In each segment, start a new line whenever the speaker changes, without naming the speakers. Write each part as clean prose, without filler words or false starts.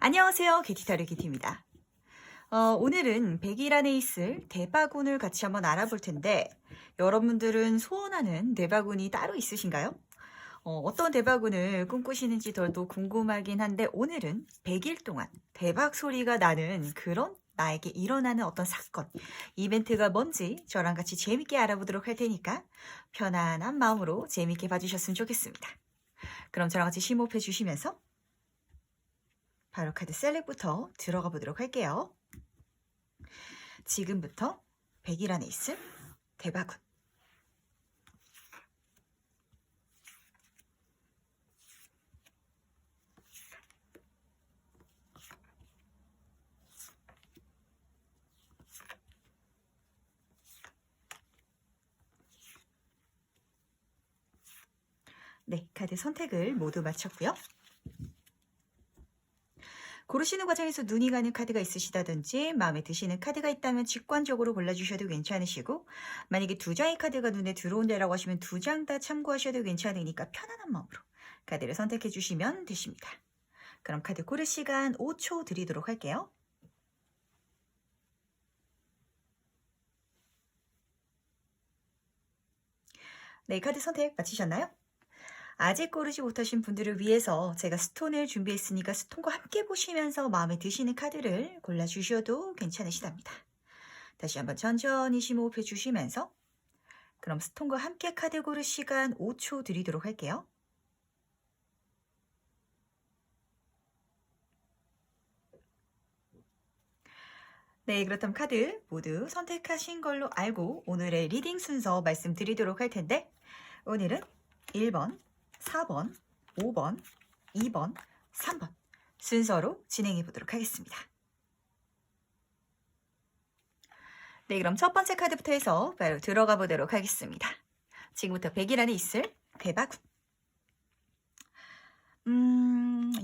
안녕하세요. 게티타르 게티입니다. 오늘은 100일 안에 있을 대바군을 같이 한번 알아볼 텐데 여러분들은 소원하는 대바군이 따로 있으신가요? 어떤 대바군을 꿈꾸시는지 덜도 궁금하긴 한데 오늘은 100일 동안 대박 소리가 나는 그런 나에게 일어나는 어떤 사건, 이벤트가 뭔지 저랑 같이 재밌게 알아보도록 할 테니까 편안한 마음으로 재밌게 봐주셨으면 좋겠습니다. 그럼 저랑 같이 심호흡해 주시면서 바로 카드 셀렉부터 들어가 보도록 할게요. 지금부터 100일 안에 있을 대바군. 네, 카드 선택을 모두 마쳤고요. 고르시는 과정에서 눈이 가는 카드가 있으시다든지 마음에 드시는 카드가 있다면 직관적으로 골라주셔도 괜찮으시고, 만약에 두 장의 카드가 눈에 들어온다라고 하시면 두 장 다 참고하셔도 괜찮으니까 편안한 마음으로 카드를 선택해 주시면 되십니다. 그럼 카드 고를 시간 5초 드리도록 할게요. 네, 카드 선택 마치셨나요? 아직 고르지 못하신 분들을 위해서 제가 스톤을 준비했으니까 스톤과 함께 보시면서 마음에 드시는 카드를 골라주셔도 괜찮으시답니다. 다시 한번 천천히 심호흡해 주시면서 그럼 스톤과 함께 카드 고를 시간 5초 드리도록 할게요. 네, 그렇다면 카드 모두 선택하신 걸로 알고 오늘의 리딩 순서 말씀드리도록 할 텐데 오늘은 1번, 4번, 5번, 2번, 3번 순서로 진행해 보도록 하겠습니다. 네, 그럼 첫 번째 카드부터 해서 바로 들어가 보도록 하겠습니다. 지금부터 100일 안에 있을 대바군.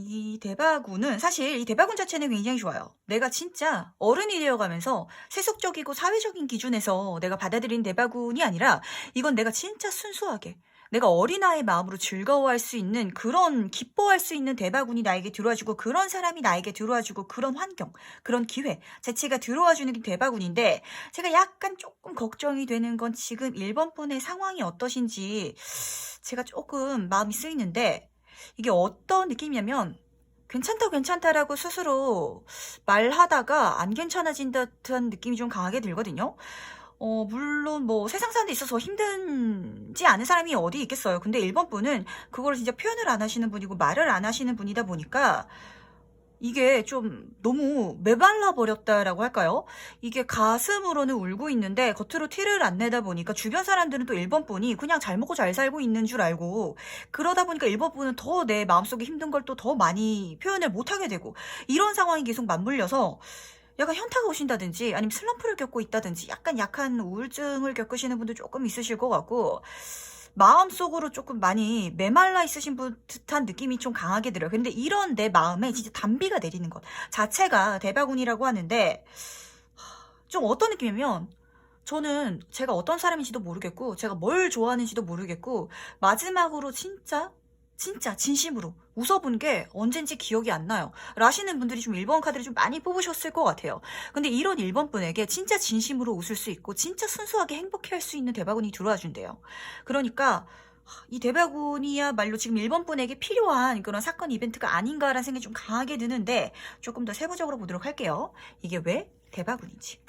이 대바군은 사실 이 대바군 자체는 굉장히 좋아요. 내가 진짜 어른이 되어가면서 세속적이고 사회적인 기준에서 내가 받아들인 대바군이 아니라 이건 내가 진짜 순수하게 내가 어린아이의 마음으로 즐거워할 수 있는 그런 기뻐할 수 있는 대바군이 나에게 들어와주고 그런 사람이 나에게 들어와주고 그런 환경, 그런 기회 자체가 들어와주는 게 대바군인데 제가 약간 조금 걱정이 되는 건 지금 1번 분의 상황이 어떠신지 제가 조금 마음이 쓰이는데 이게 어떤 느낌이냐면 괜찮다라고 스스로 말하다가 안 괜찮아진 듯한 느낌이 좀 강하게 들거든요. 물론 뭐 세상 사는 데 있어서 힘든지 않은 사람이 어디 있겠어요. 근데 1번 분은 그걸 진짜 표현을 안 하시는 분이고 말을 안 하시는 분이다 보니까 이게 좀 너무 메말라 버렸다라고 할까요? 이게 가슴으로는 울고 있는데 겉으로 티를 안 내다 보니까 주변 사람들은 또 1번 분이 그냥 잘 먹고 잘 살고 있는 줄 알고 그러다 보니까 1번 분은 더 내 마음속에 힘든 걸 또 더 많이 표현을 못하게 되고 이런 상황이 계속 맞물려서 약간 현타가 오신다든지 아니면 슬럼프를 겪고 있다든지 약간 약한 우울증을 겪으시는 분도 조금 있으실 것 같고 마음속으로 조금 많이 메말라 있으신 분 듯한 느낌이 좀 강하게 들어요. 근데 이런 내 마음에 진짜 단비가 내리는 것 자체가 대바군이라고 하는데 좀 어떤 느낌이면 저는 제가 어떤 사람인지도 모르겠고 제가 뭘 좋아하는지도 모르겠고 마지막으로 진짜 진심으로 웃어본 게 언젠지 기억이 안 나요. 라시는 분들이 좀 1번 카드를 좀 많이 뽑으셨을 것 같아요. 근데 이런 1번 분에게 진짜 진심으로 웃을 수 있고 진짜 순수하게 행복해 할 수 있는 대바군이 들어와 준대요. 그러니까 이 대바군이야말로 지금 1번 분에게 필요한 그런 사건 이벤트가 아닌가라는 생각이 좀 강하게 드는데 조금 더 세부적으로 보도록 할게요. 이게 왜 대바군인지.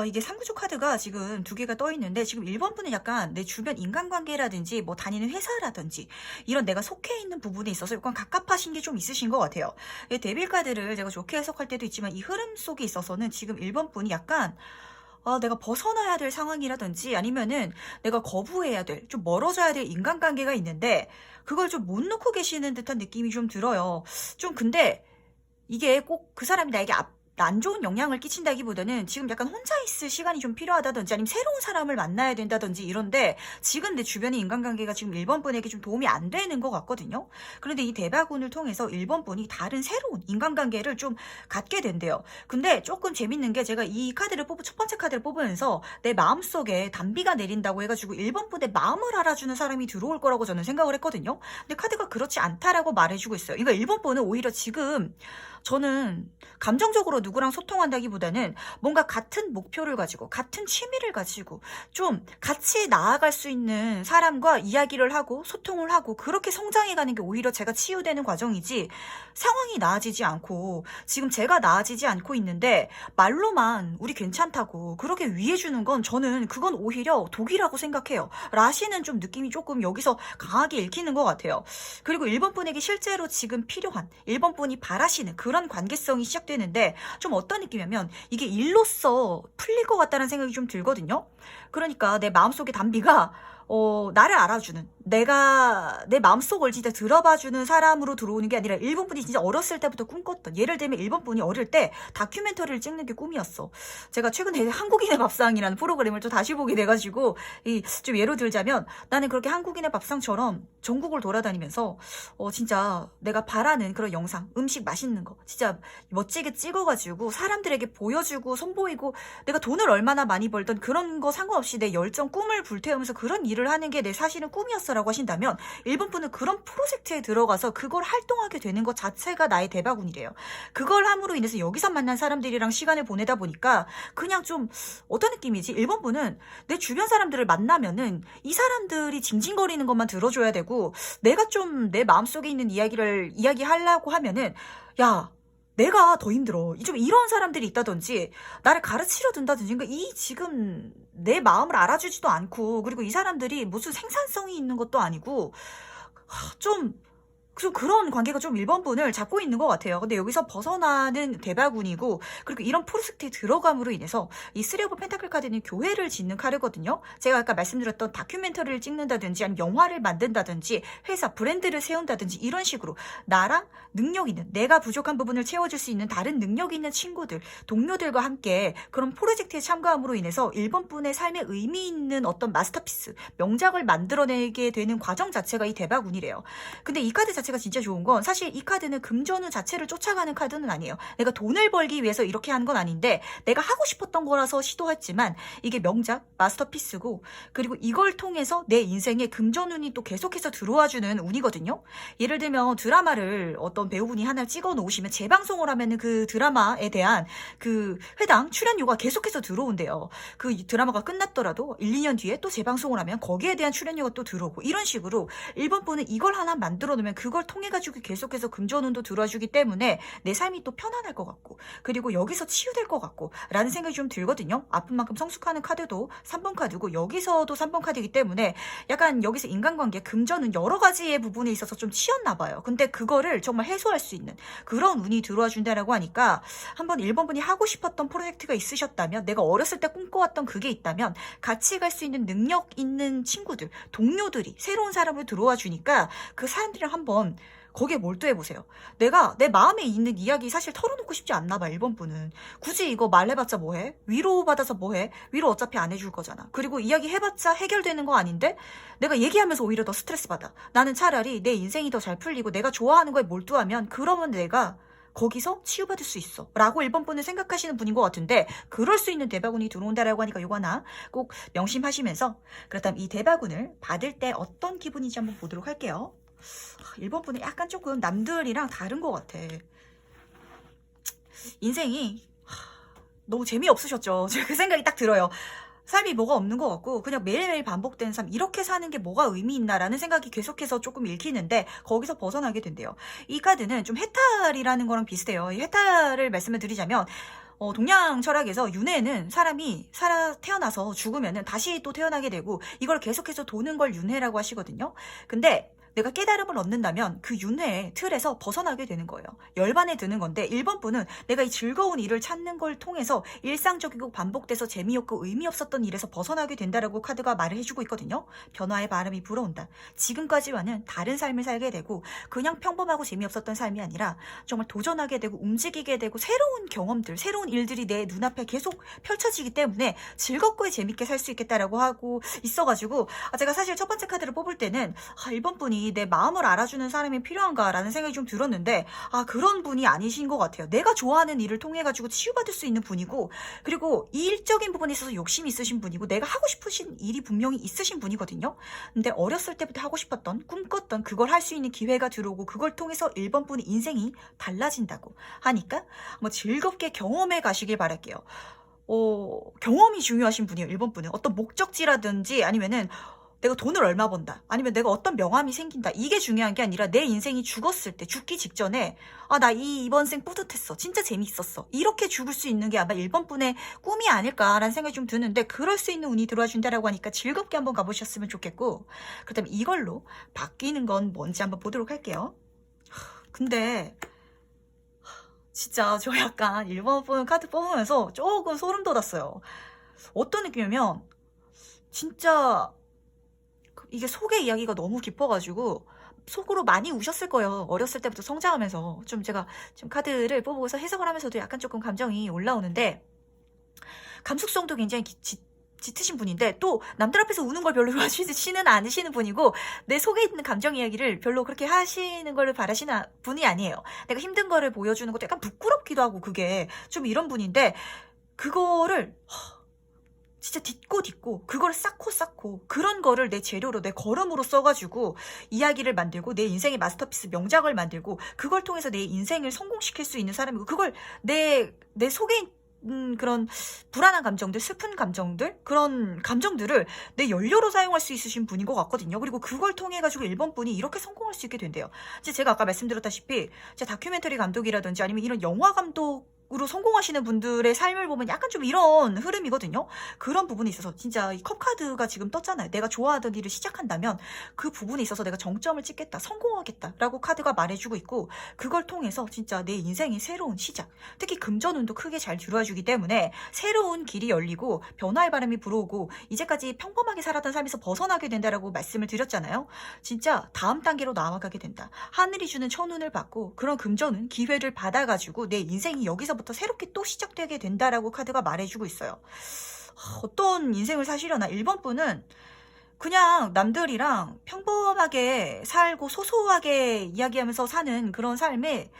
이게 3구조 카드가 지금 두 개가 떠 있는데 지금 1번 분은 약간 내 주변 인간관계라든지 뭐 다니는 회사라든지 이런 내가 속해 있는 부분에 있어서 약간 갑갑하신 게 좀 있으신 것 같아요. 이 데빌 카드를 제가 좋게 해석할 때도 있지만 이 흐름 속에 있어서는 지금 1번 분이 약간 내가 벗어나야 될 상황이라든지 아니면은 내가 거부해야 될, 좀 멀어져야 될 인간관계가 있는데 그걸 좀 못 놓고 계시는 듯한 느낌이 좀 들어요. 좀 근데 이게 꼭 그 사람이 안 좋은 영향을 끼친다기보다는 지금 약간 혼자 있을 시간이 좀 필요하다든지 아니면 새로운 사람을 만나야 된다든지 이런데 지금 내 주변의 인간관계가 지금 1번 분에게 좀 도움이 안 되는 것 같거든요. 그런데 이 대바군을 통해서 1번 분이 다른 새로운 인간관계를 좀 갖게 된대요. 근데 조금 재밌는 게 제가 이 카드를 첫 번째 카드를 뽑으면서 내 마음속에 단비가 내린다고 해가지고 1번 분의 마음을 알아주는 사람이 들어올 거라고 저는 생각을 했거든요. 근데 카드가 그렇지 않다라고 말해주고 있어요. 이거 1번 분은 오히려 지금 저는 감정적으로 누구랑 소통한다기보다는 뭔가 같은 목표를 가지고 같은 취미를 가지고 좀 같이 나아갈 수 있는 사람과 이야기를 하고 소통을 하고 그렇게 성장해가는 게 오히려 제가 치유되는 과정이지 상황이 나아지지 않고 지금 제가 나아지지 않고 있는데 말로만 우리 괜찮다고 그렇게 위해주는 건 저는 그건 오히려 독이라고 생각해요. 라시는 좀 느낌이 조금 여기서 강하게 읽히는 것 같아요. 그리고 1번 분에게 실제로 지금 필요한 1번 분이 바라시는 그런 관계성이 시작되는데 좀 어떤 느낌이냐면 이게 일로써 풀릴 것 같다는 생각이 좀 들거든요. 그러니까 내 마음속의 단비가 나를 알아주는 내가 내 마음속을 진짜 들어봐주는 사람으로 들어오는 게 아니라 1번 분이 진짜 어렸을 때부터 꿈꿨던 예를 들면 1번 분이 어릴 때 다큐멘터리를 찍는 게 꿈이었어. 제가 최근에 한국인의 밥상이라는 프로그램을 또 다시 보게 돼가지고 좀 예로 들자면 나는 그렇게 한국인의 밥상처럼 전국을 돌아다니면서 진짜 내가 바라는 그런 영상 음식 맛있는 거 진짜 멋지게 찍어가지고 사람들에게 보여주고 선보이고 내가 돈을 얼마나 많이 벌던 그런 거 상관없이 내 열정 꿈을 불태우면서 그런 일을 하는 게 내 사실은 꿈이었어 라고 하신다면 1번 분은 그런 프로젝트에 들어가서 그걸 활동하게 되는 것 자체가 나의 대바군이래요. 그걸 함으로 인해서 여기서 만난 사람들이랑 시간을 보내다 보니까 그냥 좀 어떤 느낌이지? 1번 분은 내 주변 사람들을 만나면은 이 사람들이 징징거리는 것만 들어줘야 되고 내가 좀 내 마음속에 있는 이야기를 이야기하려고 하면은 야 내가 더 힘들어. 좀 이런 사람들이 있다든지 나를 가르치려 든다든지 그러니까 이 지금 내 마음을 알아주지도 않고 그리고 이 사람들이 무슨 생산성이 있는 것도 아니고 좀 그런 관계가 좀 1번 분을 잡고 있는 것 같아요. 근데 여기서 벗어나는 대바군이고 그리고 이런 프로젝트에 들어감으로 인해서 이 쓰리 오브 펜타클 카드는 교회를 짓는 카드거든요. 제가 아까 말씀드렸던 다큐멘터리를 찍는다든지 아니면 영화를 만든다든지 회사 브랜드를 세운다든지 이런 식으로 나랑 능력 있는 내가 부족한 부분을 채워줄 수 있는 다른 능력 있는 친구들 동료들과 함께 그런 프로젝트에 참가함으로 인해서 1번 분의 삶에 의미 있는 어떤 마스터피스 명작을 만들어내게 되는 과정 자체가 이 대바군이래요. 근데 이 카드 자체가 진짜 좋은 건 사실 이 카드는 금전운 자체를 쫓아가는 카드는 아니에요. 내가 돈을 벌기 위해서 이렇게 하는 건 아닌데 내가 하고 싶었던 거라서 시도했지만 이게 명작, 마스터피스고 그리고 이걸 통해서 내 인생에 금전운이 또 계속해서 들어와주는 운이거든요. 예를 들면 드라마를 어떤 배우분이 하나 찍어 놓으시면 재방송을 하면은 그 드라마에 대한 그 회당 출연료가 계속해서 들어온대요. 그 드라마가 끝났더라도 1, 2년 뒤에 또 재방송을 하면 거기에 대한 출연료가 또 들어오고 이런 식으로 1번 분은 이걸 하나 만들어 놓으면 그걸 통해가지고 계속해서 금전운도 들어와주기 때문에 내 삶이 또 편안할 것 같고 그리고 여기서 치유될 것 같고 라는 생각이 좀 들거든요. 아픈 만큼 성숙하는 카드도 3번 카드고 여기서도 3번 카드이기 때문에 약간 여기서 인간관계 금전운 여러 가지의 부분에 있어서 좀 치였나 봐요. 근데 그거를 정말 해소할 수 있는 그런 운이 들어와 준다라고 하니까 한번 1번 분이 하고 싶었던 프로젝트가 있으셨다면 내가 어렸을 때 꿈꿔왔던 그게 있다면 같이 갈 수 있는 능력 있는 친구들 동료들이 새로운 사람으로 들어와 주니까 그 사람들이랑 한번 거기에 몰두해보세요. 내가 내 마음에 있는 이야기 사실 털어놓고 싶지 않나 봐 1번 분은. 굳이 이거 말해봤자 뭐해? 위로받아서 뭐해? 위로 어차피 안 해줄 거잖아. 그리고 이야기 해봤자 해결되는 거 아닌데 내가 얘기하면서 오히려 더 스트레스 받아. 나는 차라리 내 인생이 더 잘 풀리고 내가 좋아하는 거에 몰두하면 그러면 내가 거기서 치유받을 수 있어 라고 1번 분을 생각하시는 분인 것 같은데 그럴 수 있는 대바군이 들어온다라고 하니까 이거 하나 꼭 명심하시면서 그렇다면 이 대바군을 받을 때 어떤 기분인지 한번 보도록 할게요. 1번 분은 약간 조금 남들이랑 다른 것 같아. 인생이 너무 재미없으셨죠. 제가 그 생각이 딱 들어요. 삶이 뭐가 없는 것 같고 그냥 매일매일 반복되는 삶 이렇게 사는 게 뭐가 의미 있나라는 생각이 계속해서 조금 읽히는데 거기서 벗어나게 된대요. 이 카드는 좀 해탈이라는 거랑 비슷해요. 이 해탈을 말씀을 드리자면 동양 철학에서 윤회는 사람이 태어나서 죽으면은 다시 또 태어나게 되고 이걸 계속해서 도는 걸 윤회라고 하시거든요. 근데 내가 깨달음을 얻는다면 그 윤회의 틀에서 벗어나게 되는 거예요. 열반에 드는 건데 1번 분은 내가 이 즐거운 일을 찾는 걸 통해서 일상적이고 반복돼서 재미없고 의미 없었던 일에서 벗어나게 된다라고 카드가 말을 해주고 있거든요. 변화의 바람이 불어온다. 지금까지와는 다른 삶을 살게 되고 그냥 평범하고 재미없었던 삶이 아니라 정말 도전하게 되고 움직이게 되고 새로운 경험들, 새로운 일들이 내 눈앞에 계속 펼쳐지기 때문에 즐겁고 재밌게 살 수 있겠다라고 하고 있어가지고 제가 사실 첫 번째 카드를 뽑을 때는 1번 분이 내 마음을 알아주는 사람이 필요한가라는 생각이 좀 들었는데 그런 분이 아니신 것 같아요. 내가 좋아하는 일을 통해 가지고 치유받을 수 있는 분이고 그리고 이 일적인 부분에 있어서 욕심이 있으신 분이고 내가 하고 싶으신 일이 분명히 있으신 분이거든요. 근데 어렸을 때부터 하고 싶었던 꿈꿨던 그걸 할 수 있는 기회가 들어오고 그걸 통해서 1번 분의 인생이 달라진다고 하니까 즐겁게 경험해 가시길 바랄게요. 경험이 중요하신 분이에요. 1번 분은 어떤 목적지라든지 아니면은 내가 돈을 얼마 번다 아니면 내가 어떤 명함이 생긴다 이게 중요한 게 아니라 내 인생이 죽었을 때 죽기 직전에 나 이번 생 뿌듯했어 진짜 재밌었어 이렇게 죽을 수 있는 게 아마 1번 분의 꿈이 아닐까라는 생각이 좀 드는데 그럴 수 있는 운이 들어와 준다라고 하니까 즐겁게 한번 가보셨으면 좋겠고 그렇다면 이걸로 바뀌는 건 뭔지 한번 보도록 할게요. 근데 진짜 저 약간 1번 분 카드 뽑으면서 조금 소름 돋았어요. 어떤 느낌이냐면 진짜 이게 속의 이야기가 너무 깊어가지고 속으로 많이 우셨을 거예요. 어렸을 때부터 성장하면서 좀 제가 좀 카드를 뽑고서 해석을 하면서도 약간 조금 감정이 올라오는데 감수성도 굉장히 짙으신 분인데 또 남들 앞에서 우는 걸 별로 좋아하시지는 않으시는 분이고 내 속에 있는 감정 이야기를 별로 그렇게 하시는 걸 바라시는 분이 아니에요. 내가 힘든 거를 보여주는 것도 약간 부끄럽기도 하고 그게 좀 이런 분인데 그거를 진짜 딛고 그걸 쌓고 그런 거를 내 재료로 내 걸음으로 써가지고 이야기를 만들고 내 인생의 마스터피스 명작을 만들고 그걸 통해서 내 인생을 성공시킬 수 있는 사람이고 그걸 내 속에 그런 불안한 감정들 슬픈 감정들 그런 감정들을 내 연료로 사용할 수 있으신 분인 것 같거든요. 그리고 그걸 통해 가지고 1번 분이 이렇게 성공할 수 있게 된대요. 이제 제가 아까 말씀드렸다시피 다큐멘터리 감독이라든지 아니면 이런 영화 감독 으로 성공하시는 분들의 삶을 보면 약간 좀 이런 흐름이거든요. 그런 부분에 있어서 진짜 이 컵카드가 지금 떴잖아요. 내가 좋아하던 일을 시작한다면 그 부분에 있어서 내가 정점을 찍겠다, 성공하겠다라고 카드가 말해주고 있고 그걸 통해서 진짜 내 인생의 새로운 시작, 특히 금전운도 크게 잘 들어와주기 때문에 새로운 길이 열리고 변화의 바람이 불어오고 이제까지 평범하게 살았던 삶에서 벗어나게 된다라고 말씀을 드렸잖아요. 진짜 다음 단계로 나아가게 된다. 하늘이 주는 천운을 받고 그런 금전운, 기회를 받아가지고 내 인생이 여기서 부터 새롭게 또 시작되게 된다라고 카드가 말해주고 있어요. 어떤 인생을 사시려나 1번 분은 그냥 남들이랑 평범하게 살고 소소하게 이야기하면서 사는 그런 삶에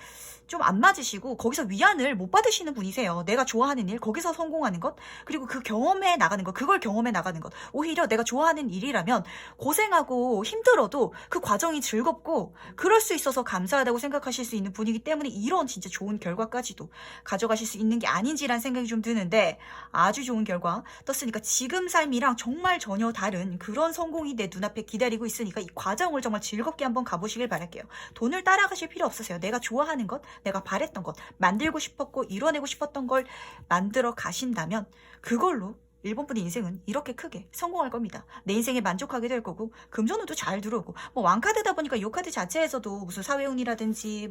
좀 안 맞으시고 거기서 위안을 못 받으시는 분이세요. 내가 좋아하는 일 거기서 성공하는 것 그리고 그 경험해 나가는 것 그걸 경험해 나가는 것 오히려 내가 좋아하는 일이라면 고생하고 힘들어도 그 과정이 즐겁고 그럴 수 있어서 감사하다고 생각하실 수 있는 분이기 때문에 이런 진짜 좋은 결과까지도 가져가실 수 있는 게 아닌지라는 생각이 좀 드는데 아주 좋은 결과 떴으니까 지금 삶이랑 정말 전혀 다른 그런 성공이 내 눈앞에 기다리고 있으니까 이 과정을 정말 즐겁게 한번 가보시길 바랄게요. 돈을 따라가실 필요 없으세요. 내가 좋아하는 것 내가 바랬던 것, 만들고 싶었고 이뤄내고 싶었던 걸 만들어 가신다면 그걸로 1번 분의 인생은 이렇게 크게 성공할 겁니다. 내 인생에 만족하게 될 거고 금전운도 잘 들어오고 왕카드다 보니까 이 카드 자체에서도 무슨 사회운이라든지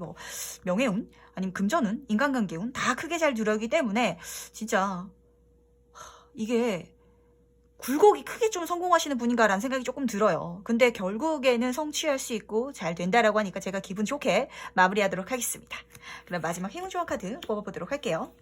명예운 아니면 금전운, 인간관계운 다 크게 잘 들어오기 때문에 진짜 이게 굴곡이 크게 좀 성공하시는 분인가라는 생각이 조금 들어요. 근데 결국에는 성취할 수 있고 잘 된다라고 하니까 제가 기분 좋게 마무리하도록 하겠습니다. 그럼 마지막 행운 조합 카드 뽑아보도록 할게요.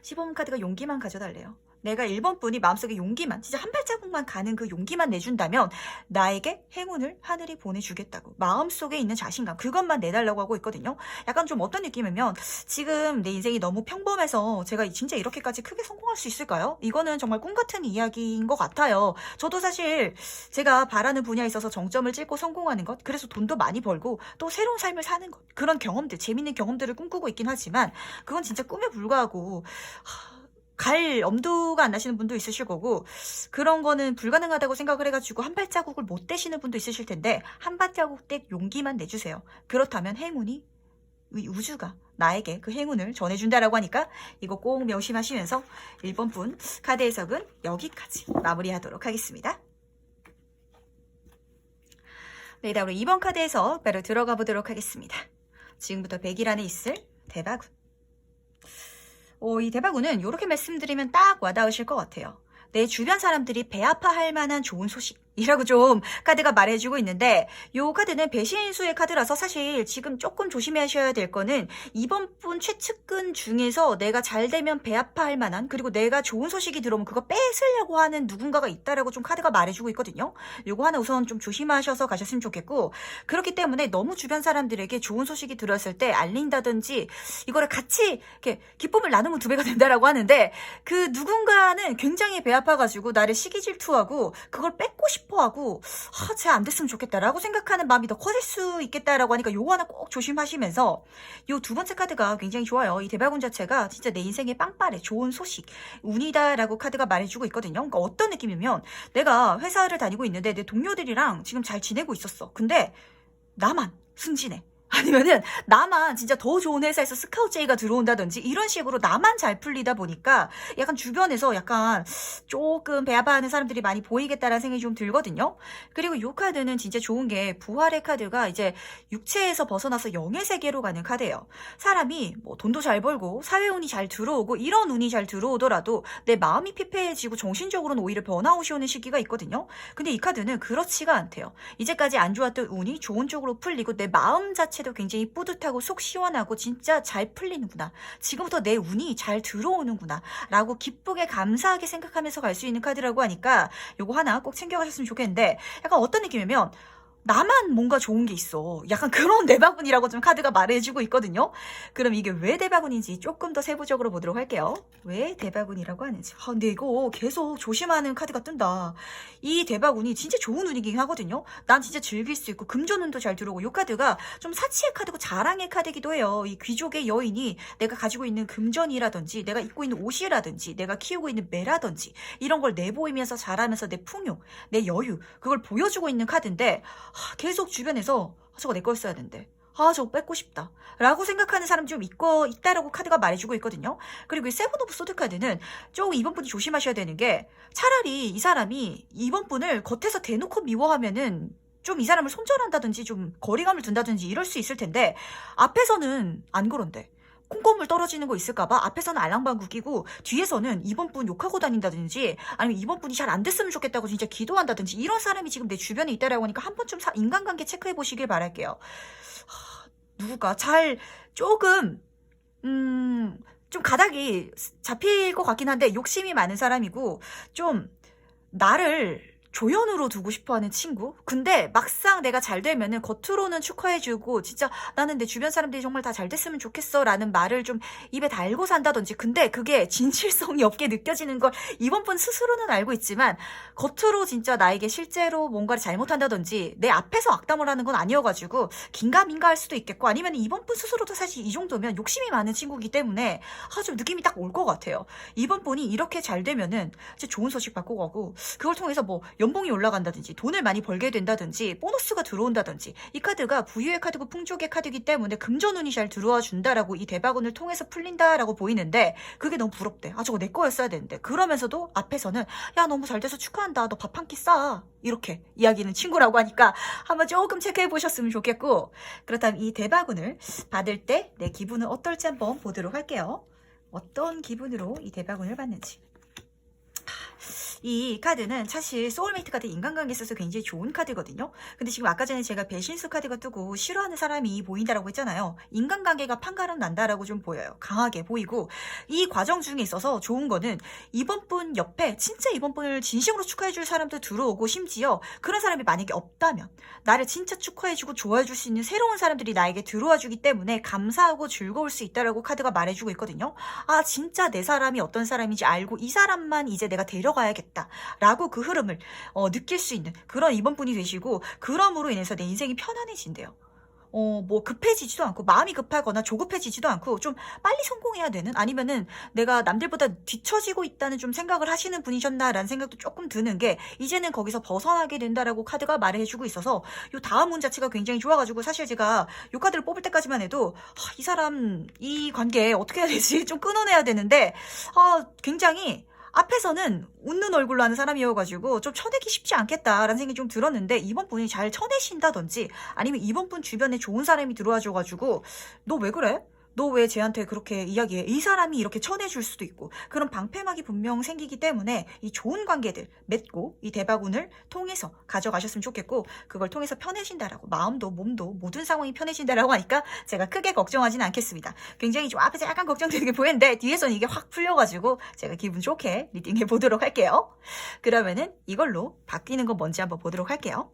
15번 카드가 용기만 가져달래요. 내가 1번 분이 마음속에 용기만 진짜 한 발자국만 가는 그 용기만 내준다면 나에게 행운을 하늘이 보내주겠다고 마음속에 있는 자신감 그것만 내달라고 하고 있거든요. 약간 좀 어떤 느낌이면 지금 내 인생이 너무 평범해서 제가 진짜 이렇게까지 크게 성공할 수 있을까요? 이거는 정말 꿈같은 이야기인 것 같아요. 저도 사실 제가 바라는 분야에 있어서 정점을 찍고 성공하는 것 그래서 돈도 많이 벌고 또 새로운 삶을 사는 것 그런 경험들 재밌는 경험들을 꿈꾸고 있긴 하지만 그건 진짜 꿈에 불과하고 갈 엄두가 안 나시는 분도 있으실 거고 그런 거는 불가능하다고 생각을 해가지고 한 발자국을 못 떼시는 분도 있으실 텐데 한 발자국 뗄 용기만 내주세요. 그렇다면 행운이 우주가 나에게 그 행운을 전해준다라고 하니까 이거 꼭 명심하시면서 1번 분 카드 해석은 여기까지 마무리하도록 하겠습니다. 네, 다음으로 2번 카드에서 바로 들어가 보도록 하겠습니다. 지금부터 100일 안에 있을 대바군. 이 대바군은 이렇게 말씀드리면 딱 와닿으실 것 같아요. 내 주변 사람들이 배 아파할 만한 좋은 소식이라고 좀 카드가 말해주고 있는데, 요 카드는 배신수의 카드라서 사실 지금 조금 조심하셔야 될 거는 이번 분 최측근 중에서 내가 잘 되면 배 아파할 만한, 그리고 내가 좋은 소식이 들어오면 그거 뺏으려고 하는 누군가가 있다라고 좀 카드가 말해주고 있거든요. 요거 하나 우선 좀 조심하셔서 가셨으면 좋겠고, 그렇기 때문에 너무 주변 사람들에게 좋은 소식이 들었을 때 알린다든지 이거를 같이 이렇게 기쁨을 나누면 2배가 된다라고 하는데, 그 누군가는 굉장히 배 아파가지고 나를 시기 질투하고 그걸 뺏고 싶어하고 쟤 안 됐으면 좋겠다라고 생각하는 마음이 더 커질 수 있겠다라고 하니까 요거 하나 꼭 조심하시면서, 요 2번째 카드가 굉장히 좋아요. 이 대바군 자체가 진짜 내 인생의 빵빠레 좋은 소식 운이다라고 카드가 말해주고 있거든요. 그러니까 어떤 느낌이면, 내가 회사를 다니고 있는데 내 동료들이랑 지금 잘 지내고 있었어. 근데 나만 승진해. 아니면은 나만 진짜 더 좋은 회사에서 스카우트 제의가 들어온다든지 이런 식으로 나만 잘 풀리다 보니까 약간 주변에서 약간 조금 배 아파하는 사람들이 많이 보이겠다라는 생각이 좀 들거든요. 그리고 이 카드는 진짜 좋은 게, 부활의 카드가 이제 육체에서 벗어나서 영의 세계로 가는 카드예요. 사람이 뭐 돈도 잘 벌고 사회운이 잘 들어오고 이런 운이 잘 들어오더라도 내 마음이 피폐해지고 정신적으로는 오히려 번아웃이 오는 시기가 있거든요. 근데 이 카드는 그렇지가 않대요. 이제까지 안 좋았던 운이 좋은 쪽으로 풀리고 내 마음 자체도 굉장히 뿌듯하고 속 시원하고 진짜 잘 풀리는구나, 지금부터 내 운이 잘 들어오는구나 라고 기쁘게 감사하게 생각하면서 갈 수 있는 카드라고 하니까 요거 하나 꼭 챙겨가셨으면 좋겠는데, 약간 어떤 느낌이면 나만 뭔가 좋은 게 있어, 약간 그런 대바군이라고 좀 카드가 말해주고 있거든요. 그럼 이게 왜 대바군인지 조금 더 세부적으로 보도록 할게요. 왜 대바군이라고 하는지. 근데 이거 계속 조심하는 카드가 뜬다. 이 대바군이 진짜 좋은 운이긴 하거든요. 난 진짜 즐길 수 있고 금전운도 잘 들어오고, 이 카드가 좀 사치의 카드고 자랑의 카드이기도 해요. 이 귀족의 여인이 내가 가지고 있는 금전이라든지 내가 입고 있는 옷이라든지 내가 키우고 있는 매라든지 이런 걸 내보이면서 자라면서 내 풍요, 내 여유, 그걸 보여주고 있는 카드인데, 계속 주변에서 저거 내 거였어야 되는데, 저거 뺏고 싶다 라고 생각하는 사람이 좀 있다라고 카드가 말해주고 있거든요. 그리고 이 세븐 오브 소드 카드는 조금 이번 분이 조심하셔야 되는 게, 차라리 이 사람이 이번 분을 겉에서 대놓고 미워하면은 좀 이 사람을 손절한다든지 좀 거리감을 둔다든지 이럴 수 있을 텐데, 앞에서는 안 그런데 콩고물 떨어지는 거 있을까봐 앞에서는 알랑방구 끼고 뒤에서는 이번 분 욕하고 다닌다든지, 아니면 이번 분이 잘 안 됐으면 좋겠다고 진짜 기도한다든지, 이런 사람이 지금 내 주변에 있다라고 하니까 한 번쯤 인간관계 체크해 보시길 바랄게요. 누가 잘 조금 좀 가닥이 잡힐 것 같긴 한데 욕심이 많은 사람이고, 좀 나를 조연으로 두고 싶어하는 친구? 근데 막상 내가 잘 되면은 겉으로는 축하해주고 진짜 나는 내 주변 사람들이 정말 다 잘 됐으면 좋겠어 라는 말을 좀 입에 달고 산다든지, 근데 그게 진실성이 없게 느껴지는 걸 이번 분 스스로는 알고 있지만 겉으로 진짜 나에게 실제로 뭔가를 잘못한다든지 내 앞에서 악담을 하는 건 아니어가지고 긴가민가 할 수도 있겠고, 아니면 이번 분 스스로도 사실 이 정도면 욕심이 많은 친구이기 때문에 좀 느낌이 딱 올 것 같아요. 이번 분이 이렇게 잘 되면은 진짜 좋은 소식 받고 가고, 그걸 통해서 뭐 연봉이 올라간다든지 돈을 많이 벌게 된다든지 보너스가 들어온다든지, 이 카드가 부유의 카드고 풍족의 카드이기 때문에 금전운이 잘 들어와 준다라고 이 대바군을 통해서 풀린다라고 보이는데, 그게 너무 부럽대. 저거 내 거였어야 되는데. 그러면서도 앞에서는 야 너무 잘 돼서 축하한다, 너 밥 한 끼 싸, 이렇게 이야기는 친구라고 하니까 한번 조금 체크해 보셨으면 좋겠고, 그렇다면 이 대바군을 받을 때 내 기분은 어떨지 한번 보도록 할게요. 어떤 기분으로 이 대바군을 받는지. 이 카드는 사실 소울메이트 카드, 인간관계에 있어서 굉장히 좋은 카드거든요. 근데 지금 아까 전에 제가 배신수 카드가 뜨고 싫어하는 사람이 보인다라고 했잖아요. 인간관계가 판가름 난다라고 좀 보여요. 강하게 보이고, 이 과정 중에 있어서 좋은 거는 이번 분 옆에 진짜 이번 분을 진심으로 축하해줄 사람도 들어오고, 심지어 그런 사람이 만약에 없다면 나를 진짜 축하해주고 좋아해줄 수 있는 새로운 사람들이 나에게 들어와주기 때문에 감사하고 즐거울 수 있다라고 카드가 말해주고 있거든요. 진짜 내 사람이 어떤 사람인지 알고 이 사람만 이제 내가 데려가야겠다 라고 그 흐름을 느낄 수 있는 그런 이번 분이 되시고, 그럼으로 인해서 내 인생이 편안해진대요. 뭐 급해지지도 않고, 마음이 급하거나 조급해지지도 않고, 좀 빨리 성공해야 되는, 아니면은 내가 남들보다 뒤처지고 있다는 좀 생각을 하시는 분이셨나라는 생각도 조금 드는 게, 이제는 거기서 벗어나게 된다라고 카드가 말해주고 있어서 요 다음 운 자체가 굉장히 좋아가지고, 사실 제가 요 카드를 뽑을 때까지만 해도 이 사람 이 관계 어떻게 해야 되지 좀 끊어내야 되는데, 굉장히 앞에서는 웃는 얼굴로 하는 사람이어가지고 좀 쳐내기 쉽지 않겠다라는 생각이 좀 들었는데, 이번 분이 잘 쳐내신다든지 아니면 이번 분 주변에 좋은 사람이 들어와줘가지고 너 왜 그래? 너 왜 쟤한테 그렇게 이야기해? 이 사람이 이렇게 쳐내줄 수도 있고, 그런 방패막이 분명 생기기 때문에 이 좋은 관계들 맺고 이 대바군을 통해서 가져가셨으면 좋겠고, 그걸 통해서 편해진다라고, 마음도 몸도 모든 상황이 편해진다라고 하니까 제가 크게 걱정하지는 않겠습니다. 굉장히 좀 앞에서 약간 걱정되는 게 보이는데 뒤에서는 이게 확 풀려가지고 제가 기분 좋게 리딩해 보도록 할게요. 그러면은 이걸로 바뀌는 건 뭔지 한번 보도록 할게요.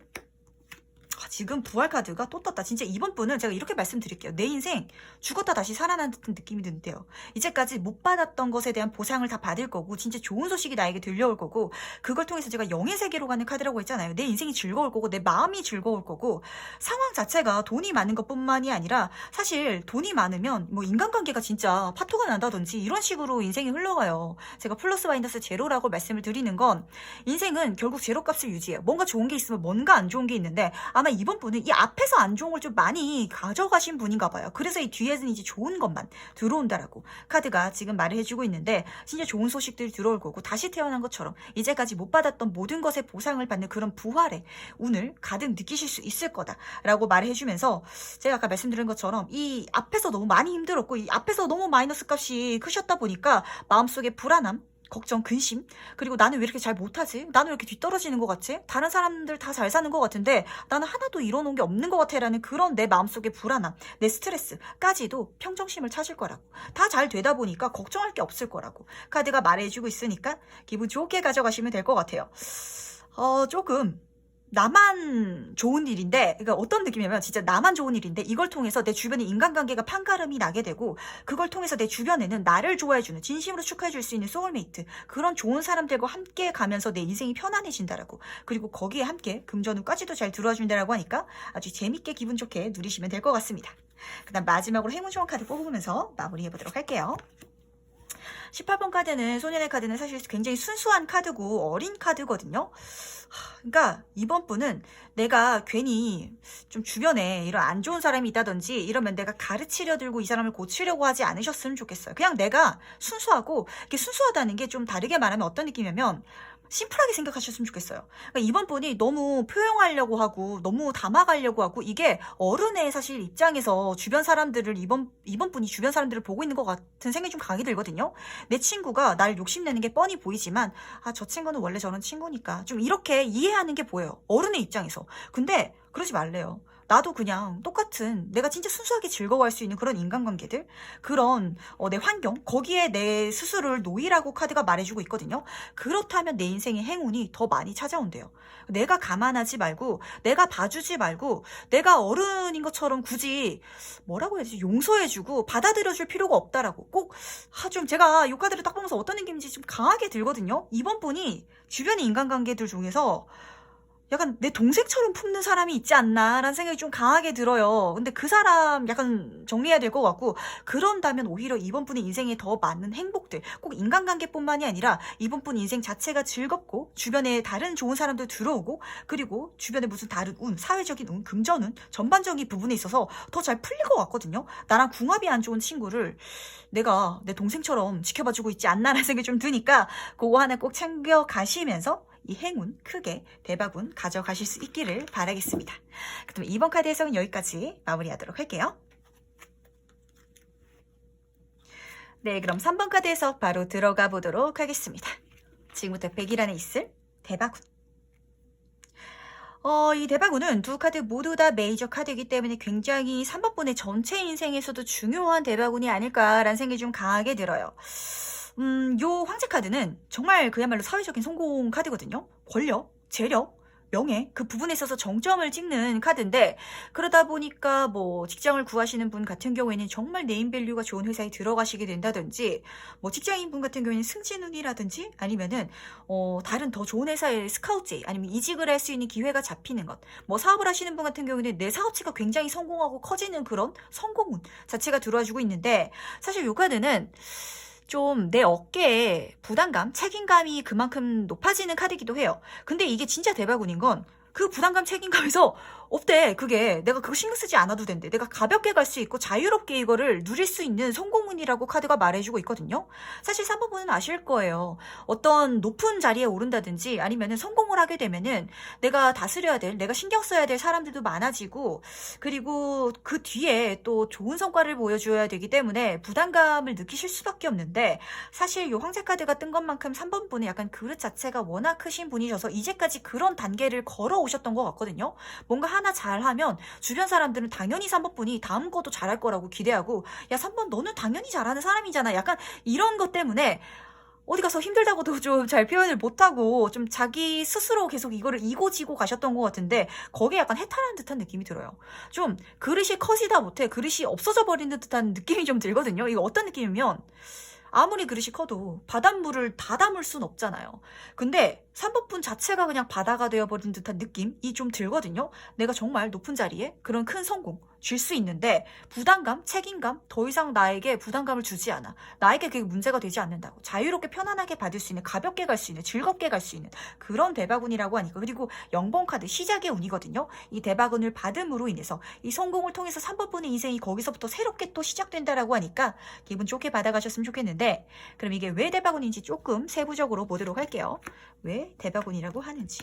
지금 부활 카드가 또 떴다. 진짜 이번 분은 제가 이렇게 말씀드릴게요. 내 인생 죽었다 다시 살아난 듯한 느낌이 드는데요. 이제까지 못 받았던 것에 대한 보상을 다 받을 거고, 진짜 좋은 소식이 나에게 들려올 거고, 그걸 통해서 제가 영의 세계로 가는 카드라고 했잖아요. 내 인생이 즐거울 거고, 내 마음이 즐거울 거고, 상황 자체가 돈이 많은 것뿐만이 아니라, 사실 돈이 많으면 뭐 인간관계가 진짜 파토가 난다든지 이런 식으로 인생이 흘러가요. 제가 플러스 마이너스 제로라고 말씀을 드리는 건, 인생은 결국 제로 값을 유지해요. 뭔가 좋은 게 있으면 뭔가 안 좋은 게 있는데, 아마 이번 분은 이 앞에서 안 좋은 걸 좀 많이 가져가신 분인가 봐요. 그래서 이 뒤에는 이제 좋은 것만 들어온다라고 카드가 지금 말을 해주고 있는데, 진짜 좋은 소식들이 들어올 거고, 다시 태어난 것처럼 이제까지 못 받았던 모든 것의 보상을 받는 그런 부활의 운을 가득 느끼실 수 있을 거다라고 말을 해주면서, 제가 아까 말씀드린 것처럼 이 앞에서 너무 많이 힘들었고, 이 앞에서 너무 마이너스 값이 크셨다 보니까 마음속에 불안함, 걱정, 근심, 그리고 나는 왜 이렇게 잘 못하지? 나는 왜 이렇게 뒤떨어지는 것 같지? 다른 사람들 다 잘 사는 것 같은데 나는 하나도 이뤄놓은 게 없는 것 같아 라는 그런 내 마음속의 불안함, 내 스트레스까지도 평정심을 찾을 거라고, 다 잘 되다 보니까 걱정할 게 없을 거라고 카드가 말해주고 있으니까 기분 좋게 가져가시면 될 것 같아요. 조금 나만 좋은 일인데, 그러니까 어떤 느낌이냐면 진짜 나만 좋은 일인데, 이걸 통해서 내 주변에 인간관계가 판가름이 나게 되고, 그걸 통해서 내 주변에는 나를 좋아해주는, 진심으로 축하해줄 수 있는 소울메이트, 그런 좋은 사람들과 함께 가면서 내 인생이 편안해진다라고, 그리고 거기에 함께 금전운까지도 잘 들어와준다라고 하니까 아주 재밌게 기분 좋게 누리시면 될 것 같습니다. 그 다음 마지막으로 행운 좋은 카드 뽑으면서 마무리해보도록 할게요. 18번 카드는, 소년의 카드는 사실 굉장히 순수한 카드고 어린 카드거든요. 그러니까 이번 분은 내가 괜히 좀 주변에 이런 안 좋은 사람이 있다든지 이러면 내가 가르치려 들고 이 사람을 고치려고 하지 않으셨으면 좋겠어요. 그냥 내가 순수하고, 이게 순수하다는 게 좀 다르게 말하면 어떤 느낌이냐면 심플하게 생각하셨으면 좋겠어요. 그러니까 이번 분이 너무 표현하려고 하고 너무 담아가려고 하고, 이게 어른의 사실 입장에서 주변 사람들을, 이번 분이 주변 사람들을 보고 있는 것 같은 생각이 좀 강하게 들거든요. 내 친구가 날 욕심내는 게 뻔히 보이지만, 저 친구는 원래 저런 친구니까 좀 이렇게 이해하는 게 보여요, 어른의 입장에서. 근데 그러지 말래요. 나도 그냥 똑같은, 내가 진짜 순수하게 즐거워할 수 있는 그런 인간관계들, 그런 내 환경, 거기에 내 스스로를 놓이라고 카드가 말해주고 있거든요. 그렇다면 내 인생의 행운이 더 많이 찾아온대요. 내가 감안하지 말고, 내가 봐주지 말고, 내가 어른인 것처럼 굳이 뭐라고 해야 되지, 용서해주고 받아들여줄 필요가 없다라고, 꼭 좀 제가 이 카드를 딱 보면서 어떤 느낌인지 좀 강하게 들거든요. 이번 분이 주변의 인간관계들 중에서 약간 내 동생처럼 품는 사람이 있지 않나라는 생각이 좀 강하게 들어요. 근데 그 사람 약간 정리해야 될 것 같고, 그런다면 오히려 이번 분의 인생에 더 많은 행복들, 꼭 인간관계뿐만이 아니라 이번 분 인생 자체가 즐겁고, 주변에 다른 좋은 사람들 들어오고, 그리고 주변에 무슨 다른 운, 사회적인 운, 금전운, 전반적인 부분에 있어서 더 잘 풀릴 것 같거든요. 나랑 궁합이 안 좋은 친구를 내가 내 동생처럼 지켜봐주고 있지 않나라는 생각이 좀 드니까, 그거 하나 꼭 챙겨가시면서 이 행운 크게 대박운 가져가실 수 있기를 바라겠습니다. 그럼 이번 카드 해석은 여기까지 마무리하도록 할게요. 네, 그럼 3번 카드 해석 바로 들어가 보도록 하겠습니다. 지금부터 100일 안에 있을 대박운. 이 대박운은 두 카드 모두 다 메이저 카드이기 때문에 굉장히 3번 분의 전체 인생에서도 중요한 대박운이 아닐까라는 생각이 좀 강하게 들어요. 요 황제 카드는 정말 그야말로 사회적인 성공 카드거든요. 권력, 재력, 명예, 그 부분에 있어서 정점을 찍는 카드인데, 그러다 보니까 뭐 직장을 구하시는 분 같은 경우에는 정말 네임밸류가 좋은 회사에 들어가시게 된다든지, 뭐 직장인 분 같은 경우에는 승진운이라든지, 아니면은 다른 더 좋은 회사에 스카우트, 아니면 이직을 할 수 있는 기회가 잡히는 것, 뭐 사업을 하시는 분 같은 경우에는 내 사업체가 굉장히 성공하고 커지는 그런 성공운 자체가 들어와주고 있는데, 사실 요 카드는 좀 내 어깨에 부담감, 책임감이 그만큼 높아지는 카드이기도 해요. 근데 이게 진짜 대박운인 건 그 부담감, 책임감에서 없대. 그게 내가 그거 신경 쓰지 않아도 된대. 내가 가볍게 갈 수 있고 자유롭게 이거를 누릴 수 있는 성공운이라고 카드가 말해주고 있거든요. 사실 3번 분은 아실 거예요. 어떤 높은 자리에 오른다든지 아니면은 성공을 하게 되면은 내가 다스려야 될, 내가 신경 써야 될 사람들도 많아지고, 그리고 그 뒤에 또 좋은 성과를 보여줘야 되기 때문에 부담감을 느끼실 수밖에 없는데, 사실 요 황제 카드가 뜬 것만큼 3번 분은 약간 그릇 자체가 워낙 크신 분이셔서 이제까지 그런 단계를 걸어오셨던 것 같거든요. 뭔가 하나 잘하면 주변 사람들은 당연히 3번 분이 다음 것도 잘할 거라고 기대하고, 야 3번 너는 당연히 잘하는 사람이잖아, 약간 이런 것 때문에 어디 가서 힘들다고도 좀 잘 표현을 못하고 좀 자기 스스로 계속 이거를 이고지고 가셨던 것 같은데, 거기에 약간 해탈한 듯한 느낌이 들어요. 좀 그릇이 커지다 못해 그릇이 없어져 버리는 듯한 느낌이 좀 들거든요. 이거 어떤 느낌이면, 아무리 그릇이 커도 바닷물을 다 담을 순 없잖아요. 근데 3번 분 자체가 그냥 바다가 되어버린 듯한 느낌이 좀 들거든요. 내가 정말 높은 자리에 그런 큰 성공 줄 수 있는데 부담감, 책임감, 더 이상 나에게 부담감을 주지 않아. 나에게 그게 문제가 되지 않는다고. 자유롭게 편안하게 받을 수 있는, 가볍게 갈 수 있는, 즐겁게 갈 수 있는 그런 대박운이라고 하니까. 그리고 0번 카드 시작의 운이거든요. 이 대박운을 받음으로 인해서 이 성공을 통해서 3번 분의 인생이 거기서부터 새롭게 또 시작된다라고 하니까 기분 좋게 받아가셨으면 좋겠는데, 그럼 이게 왜 대박운인지 조금 세부적으로 보도록 할게요. 왜 대박운이라고 하는지.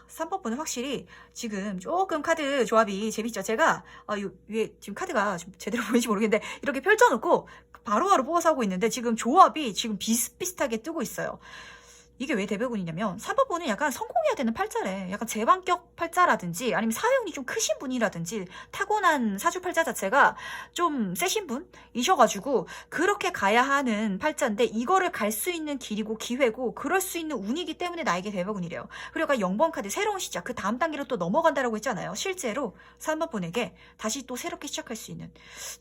3번 분은 확실히 지금 조금 카드 조합이 재밌죠. 제가 요 위에 지금 카드가 좀 제대로 보이는지 모르겠는데 이렇게 펼쳐놓고 바로바로 뽑아서 하고 있는데, 지금 조합이 지금 비슷비슷하게 뜨고 있어요. 이게 왜 대배군이냐면 3번 분은 약간 성공해야 되는 팔자래. 약간 제왕격 팔자라든지 아니면 사회운이 좀 크신 분이라든지 타고난 사주팔자 자체가 좀 세신 분이셔가지고 그렇게 가야 하는 팔자인데, 이거를 갈 수 있는 길이고 기회고 그럴 수 있는 운이기 때문에 나에게 대배군이래요. 그리고 0번 카드 새로운 시작, 그 다음 단계로 또 넘어간다라고 했잖아요. 실제로 3번 분에게 다시 또 새롭게 시작할 수 있는,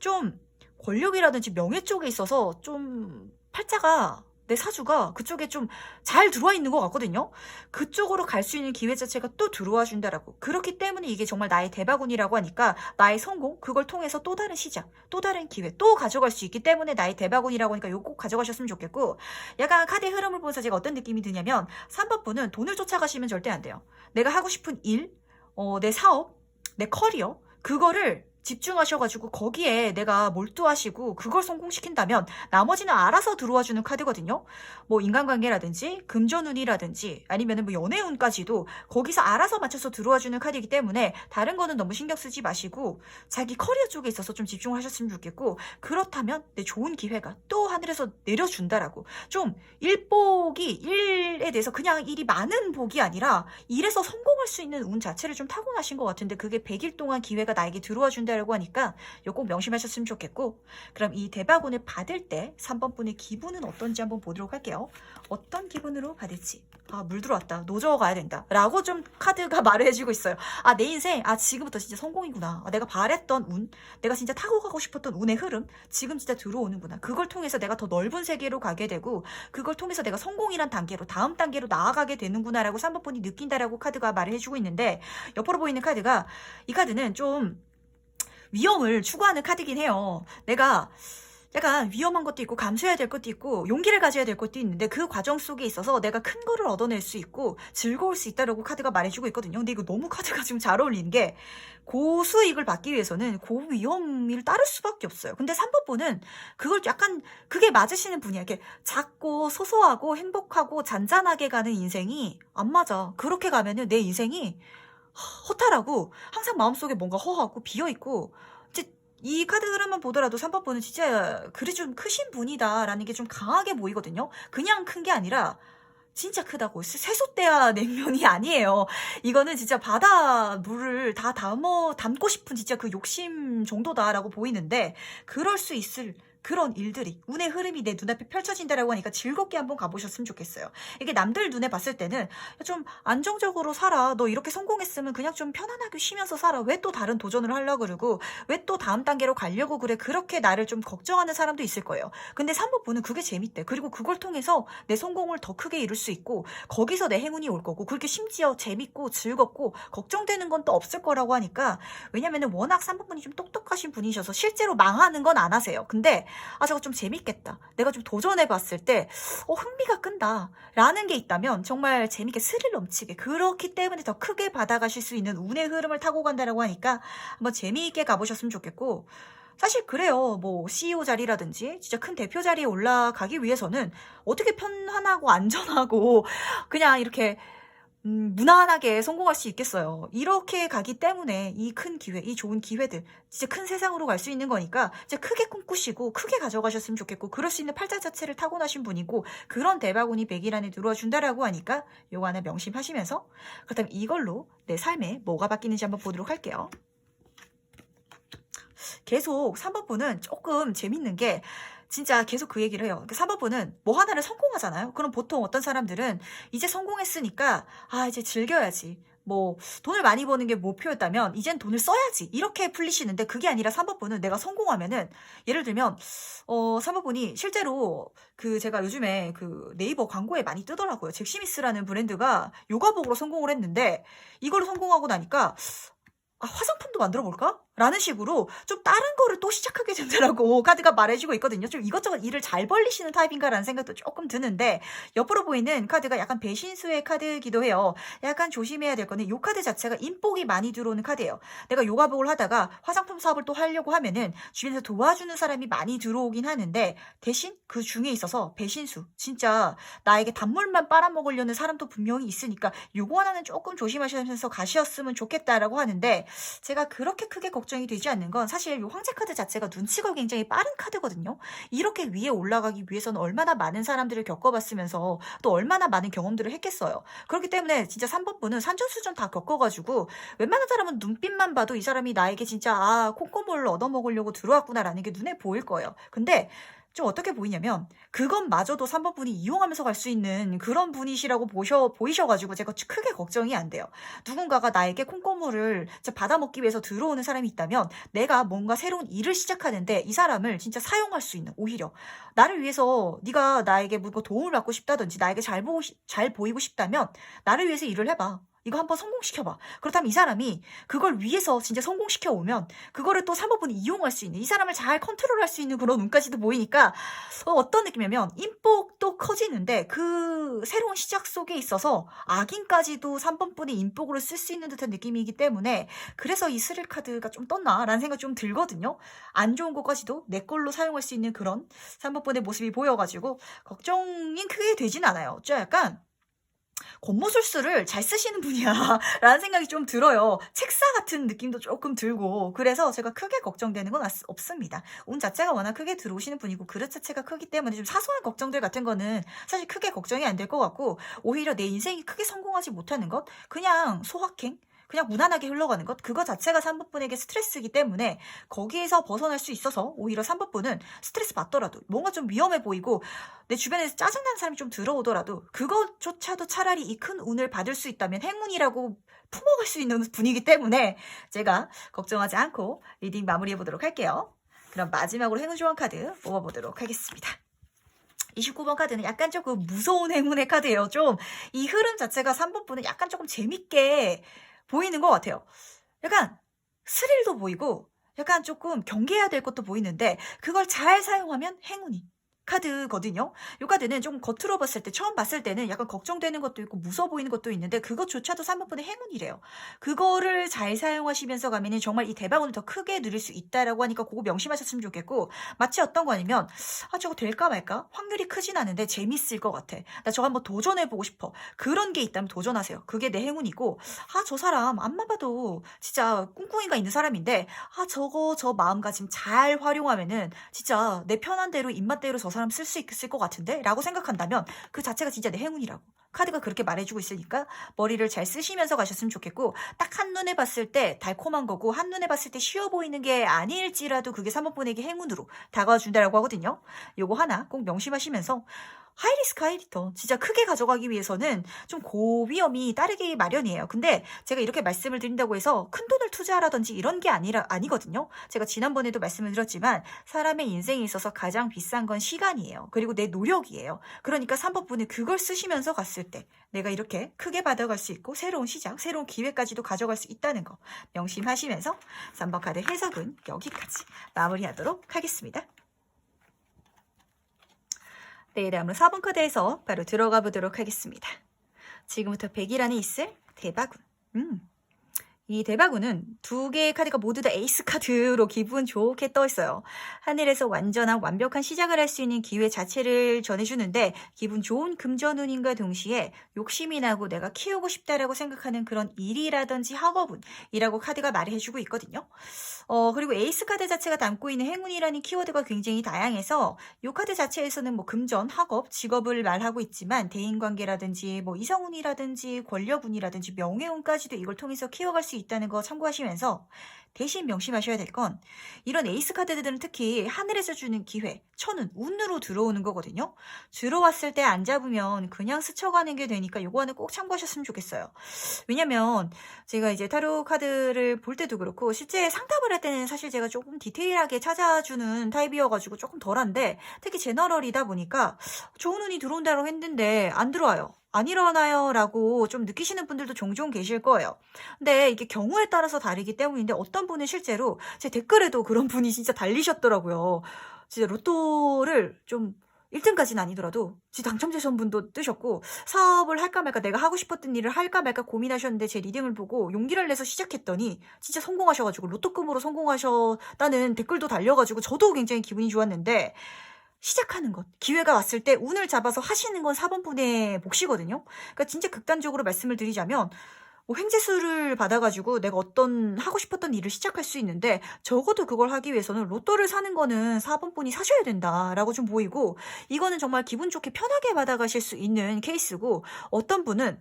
좀 권력이라든지 명예 쪽에 있어서 좀 팔자가, 내 사주가 그쪽에 좀 잘 들어와 있는 것 같거든요. 그쪽으로 갈 수 있는 기회 자체가 또 들어와 준다라고. 그렇기 때문에 이게 정말 나의 대박운이라고 하니까, 나의 성공, 그걸 통해서 또 다른 시작, 또 다른 기회 또 가져갈 수 있기 때문에 나의 대박운이라고 하니까 요거 꼭 가져가셨으면 좋겠고, 약간 카드의 흐름을 보면서 제가 어떤 느낌이 드냐면 3번 분은 돈을 쫓아가시면 절대 안 돼요. 내가 하고 싶은 일, 내 사업, 내 커리어, 그거를 집중하셔가지고 거기에 내가 몰두하시고 그걸 성공시킨다면 나머지는 알아서 들어와주는 카드거든요. 뭐 인간관계라든지 금전운이라든지 아니면은 뭐 연애운까지도 거기서 알아서 맞춰서 들어와주는 카드이기 때문에 다른 거는 너무 신경 쓰지 마시고 자기 커리어 쪽에 있어서 좀 집중하셨으면 좋겠고, 그렇다면 내 좋은 기회가 또 하늘에서 내려준다라고. 좀 일에 대해서 그냥 일이 많은 복이 아니라 일에서 성공할 수 있는 운 자체를 좀 타고나신 것 같은데, 그게 100일 동안 기회가 나에게 들어와 준다라고 하니까 이거 꼭 명심하셨으면 좋겠고, 그럼 이 대박운을 받을 때 3번 분의 기분은 어떤지 한번 보도록 할게요. 어떤 기분으로 받을지. 물 들어왔다, 노저 가야 된다 라고 좀 카드가 말을 해주고 있어요. 내 인생 지금부터 진짜 성공이구나. 내가 바랬던 운, 내가 진짜 타고 가고 싶었던 운의 흐름 지금 진짜 들어오는구나. 그걸 통해서 내가 더 넓은 세계로 가게 되고, 그걸 통해서 내가 성공이란 단계로, 다음 단계로 나아가게 되는구나 라고 3번 분이 느낀다라고 카드가 말을 해주고 있는데, 옆으로 보이는 카드가, 이 카드는 좀 위험을 추구하는 카드긴 해요. 내가 약간 위험한 것도 있고 감수해야 될 것도 있고 용기를 가져야 될 것도 있는데, 그 과정 속에 있어서 내가 큰 거를 얻어낼 수 있고 즐거울 수 있다라고 카드가 말해주고 있거든요. 근데 이거 너무 카드가 지금 잘 어울리는 게, 고수익을 받기 위해서는 고위험을 따를 수밖에 없어요. 근데 3번 분은 그걸 약간 그게 맞으시는 분이야. 이렇게 작고 소소하고 행복하고 잔잔하게 가는 인생이 안 맞아. 그렇게 가면은 내 인생이 허탈하고 항상 마음속에 뭔가 허하고 비어있고, 이제 이 카드 흐름만 보더라도 3번 분은 진짜 그리 좀 크신 분이다라는 게 좀 강하게 보이거든요. 그냥 큰 게 아니라 진짜 크다고. 세숫대야 냉면이 아니에요. 이거는 진짜 바다 물을 다 담고 싶은 진짜 그 욕심 정도다라고 보이는데, 그럴 수 있을 그런 일들이, 운의 흐름이 내 눈앞에 펼쳐진다라고 하니까 즐겁게 한번 가보셨으면 좋겠어요. 이게 남들 눈에 봤을 때는 좀 안정적으로 살아, 너 이렇게 성공했으면 그냥 좀 편안하게 쉬면서 살아, 왜 또 다른 도전을 하려고 그러고 왜 또 다음 단계로 가려고 그래, 그렇게 나를 좀 걱정하는 사람도 있을 거예요. 근데 3번 분은 그게 재밌대. 그리고 그걸 통해서 내 성공을 더 크게 이룰 수 있고 거기서 내 행운이 올 거고, 그렇게 심지어 재밌고 즐겁고 걱정되는 건 또 없을 거라고 하니까. 왜냐면은 워낙 3번 분이 좀 똑똑하신 분이셔서 실제로 망하는 건 안 하세요. 근데 아, 저거 좀 재밌겠다. 내가 좀 도전해봤을 때, 흥미가 끈다. 라는 게 있다면 정말 재밌게 스릴 넘치게. 그렇기 때문에 더 크게 받아가실 수 있는 운의 흐름을 타고 간다라고 하니까 한번 재미있게 가보셨으면 좋겠고, 사실 그래요. 뭐 CEO 자리라든지 진짜 큰 대표 자리에 올라가기 위해서는 어떻게 편안하고 안전하고 그냥 이렇게 무난하게 성공할 수 있겠어요. 이렇게 가기 때문에 이 큰 기회, 이 좋은 기회들, 진짜 큰 세상으로 갈 수 있는 거니까 진짜 크게 꿈꾸시고 크게 가져가셨으면 좋겠고, 그럴 수 있는 팔자 자체를 타고나신 분이고, 그런 대박운이 100일 안에 들어와 준다라고 하니까 요거 하나 명심하시면서, 그렇다면 이걸로 내 삶에 뭐가 바뀌는지 한번 보도록 할게요. 계속 3번분은 조금 재밌는 게, 진짜 계속 그 얘기를 해요. 3번분은 뭐 하나를 성공하잖아요. 그럼 보통 어떤 사람들은 이제 성공했으니까 이제 즐겨야지. 뭐 돈을 많이 버는 게 목표였다면 이젠 돈을 써야지. 이렇게 풀리시는데, 그게 아니라 3번분은 내가 성공하면은, 예를 들면 3번분이 실제로 그 제가 요즘에 그 네이버 광고에 많이 뜨더라고요. 잭스미스라는 브랜드가 요가복으로 성공을 했는데, 이걸로 성공하고 나니까 화장품도 만들어 볼까? 라는 식으로 좀 다른 거를 또 시작하게 된다라고 카드가 말해주고 있거든요. 좀 이것저것 일을 잘 벌리시는 타입인가라는 생각도 조금 드는데, 옆으로 보이는 카드가 약간 배신수의 카드이기도 해요. 약간 조심해야 될 거는, 이 카드 자체가 인복이 많이 들어오는 카드예요. 내가 요가복을 하다가 화장품 사업을 또 하려고 하면은 주변에서 도와주는 사람이 많이 들어오긴 하는데, 대신 그 중에 있어서 배신수, 진짜 나에게 단물만 빨아먹으려는 사람도 분명히 있으니까 요거 하나는 조금 조심하시면서 가셨으면 좋겠다라고 하는데, 제가 그렇게 크게 걱정이 되지 않는 건, 사실 이 황제 카드 자체가 눈치가 굉장히 빠른 카드거든요. 이렇게 위에 올라가기 위해서는 얼마나 많은 사람들을 겪어봤으면서 또 얼마나 많은 경험들을 했겠어요. 그렇기 때문에 진짜 3번분은 산전수전 다 겪어가지고 웬만한 사람은 눈빛만 봐도 이 사람이 나에게 진짜 콩고물을 얻어먹으려고 들어왔구나라는 게 눈에 보일 거예요. 근데 좀 어떻게 보이냐면, 그것마저도 3번분이 이용하면서 갈 수 있는 그런 분이시라고 보이셔가지고 제가 크게 걱정이 안 돼요. 누군가가 나에게 콩고물을 진짜 받아먹기 위해서 들어오는 사람이 있다면, 내가 뭔가 새로운 일을 시작하는데 이 사람을 진짜 사용할 수 있는, 오히려 나를 위해서 네가 나에게 뭔가 도움을 받고 싶다든지 나에게 잘 보이고 싶다면 나를 위해서 일을 해봐. 이거 한번 성공시켜봐. 그렇다면 이 사람이 그걸 위해서 진짜 성공시켜 오면 그거를 또 3번분이 이용할 수 있는, 이 사람을 잘 컨트롤할 수 있는 그런 운까지도 보이니까, 어떤 느낌이냐면 인복도 커지는데 그 새로운 시작 속에 있어서 악인까지도 3번분이 인복으로 쓸 수 있는 듯한 느낌이기 때문에, 그래서 이 스릴 카드가 좀 떴나라는 생각이 좀 들거든요. 안 좋은 것까지도 내 걸로 사용할 수 있는 그런 3번분의 모습이 보여가지고 걱정이 크게 되진 않아요. 좀 약간 곤모술수를 잘 쓰시는 분이야 라는 생각이 좀 들어요. 책사 같은 느낌도 조금 들고, 그래서 제가 크게 걱정되는 건 없습니다. 운 자체가 워낙 크게 들어오시는 분이고 그릇 자체가 크기 때문에 좀 사소한 걱정들 같은 거는 사실 크게 걱정이 안 될 것 같고, 오히려 내 인생이 크게 성공하지 못하는 것, 그냥 소확행, 그냥 무난하게 흘러가는 것, 그거 자체가 3번분에게 스트레스이기 때문에 거기에서 벗어날 수 있어서 오히려 3번분은 스트레스 받더라도, 뭔가 좀 위험해 보이고 내 주변에서 짜증나는 사람이 좀 들어오더라도 그것조차도 차라리 이 큰 운을 받을 수 있다면 행운이라고 품어갈 수 있는 분이기 때문에 제가 걱정하지 않고 리딩 마무리해 보도록 할게요. 그럼 마지막으로 행운 조언 카드 뽑아보도록 하겠습니다. 29번 카드는 약간 조금 무서운 행운의 카드예요. 좀 이 흐름 자체가 3번분은 약간 조금 재밌게 보이는 것 같아요. 약간 스릴도 보이고 약간 조금 경계해야 될 것도 보이는데, 그걸 잘 사용하면 행운이 카드거든요. 이 카드는 좀 겉으로 봤을 때, 처음 봤을 때는 약간 걱정되는 것도 있고 무서워 보이는 것도 있는데, 그것조차도 3번분의 행운이래요. 그거를 잘 사용하시면서 가면은 정말 이 대박운을 더 크게 누릴 수 있다라고 하니까 그거 명심하셨으면 좋겠고, 마치 어떤 거 아니면 저거 될까 말까? 확률이 크진 않은데 재밌을 것 같아. 나 저거 한번 도전해보고 싶어. 그런 게 있다면 도전하세요. 그게 내 행운이고, 저 사람 앞만 봐도 진짜 꿍꿍이가 있는 사람인데 저 마음가짐 잘 활용하면은 진짜 내 편한 대로 입맛대로 저 사람 쓸 수 있을 것 같은데? 라고 생각한다면 그 자체가 진짜 내 행운이라고. 카드가 그렇게 말해주고 있으니까 머리를 잘 쓰시면서 가셨으면 좋겠고, 딱 한눈에 봤을 때 달콤한 거고 한눈에 봤을 때 쉬워 보이는 게 아닐지라도 그게 3번분에게 행운으로 다가와준다라고 하거든요. 요거 하나 꼭 명심하시면서, 하이리스크 하이리턴, 진짜 크게 가져가기 위해서는 좀 고위험이 따르기 마련이에요. 근데 제가 이렇게 말씀을 드린다고 해서 큰 돈을 투자하라든지 이런 게 아니거든요. 제가 지난번에도 말씀을 드렸지만 사람의 인생에 있어서 가장 비싼 건 시간이에요. 그리고 내 노력이에요. 그러니까 3번분은 그걸 쓰시면서 갔을 때 내가 이렇게 크게 받아갈 수 있고, 새로운 시작, 새로운 기회까지도 가져갈 수 있다는 거 명심하시면서 3번 카드 해석은 여기까지 마무리하도록 하겠습니다. 네, 다음으로 4번 카드에서 바로 들어가 보도록 하겠습니다. 지금부터 100일 안에 있을 대바군. 이 대바군은 두 개의 카드가 모두 다 에이스 카드로 기분 좋게 떠 있어요. 하늘에서 완전한 완벽한 시작을 할 수 있는 기회 자체를 전해주는데 기분 좋은 금전운인과 동시에 욕심이 나고 내가 키우고 싶다라고 생각하는 그런 일이라든지 학업운이라고 카드가 말해주고 있거든요. 그리고 에이스 카드 자체가 담고 있는 행운이라는 키워드가 굉장히 다양해서 이 카드 자체에서는 뭐 금전, 학업, 직업을 말하고 있지만 대인관계라든지 뭐 이성운이라든지 권력운이라든지 명예운까지도 이걸 통해서 키워갈 수 있다는 거 참고하시면서 대신 명심하셔야 될 건 이런 에이스 카드들은 특히 하늘에서 주는 기회, 천운, 운으로 들어오는 거거든요. 들어왔을 때 안 잡으면 그냥 스쳐가는 게 되니까 요거 하나 꼭 참고하셨으면 좋겠어요. 왜냐면 제가 이제 타로 카드를 볼 때도 그렇고 실제 상담을 할 때는 사실 제가 조금 디테일하게 찾아주는 타입이어가지고 조금 덜한데 특히 제너럴이다 보니까 좋은 운이 들어온다고 했는데 안 들어와요. 안 일어나요 라고 좀 느끼시는 분들도 종종 계실 거예요. 근데 이게 경우에 따라서 다르기 때문인데 어떤 분은 실제로 제 댓글에도 그런 분이 진짜 달리셨더라고요. 진짜 로또를 좀 1등까지는 아니더라도 진짜 당첨되신 분도 뜨셨고 사업을 할까 말까 내가 하고 싶었던 일을 할까 말까 고민하셨는데 제 리딩을 보고 용기를 내서 시작했더니 진짜 성공하셔가지고 로또금으로 성공하셨다는 댓글도 달려가지고 저도 굉장히 기분이 좋았는데 시작하는 것, 기회가 왔을 때 운을 잡아서 하시는 건 4번 분의 몫이거든요. 그러니까 진짜 극단적으로 말씀을 드리자면 뭐 횡재수를 받아가지고 내가 어떤 하고 싶었던 일을 시작할 수 있는데 적어도 그걸 하기 위해서는 로또를 사는 거는 4번 분이 사셔야 된다라고 좀 보이고 이거는 정말 기분 좋게 편하게 받아가실 수 있는 케이스고 어떤 분은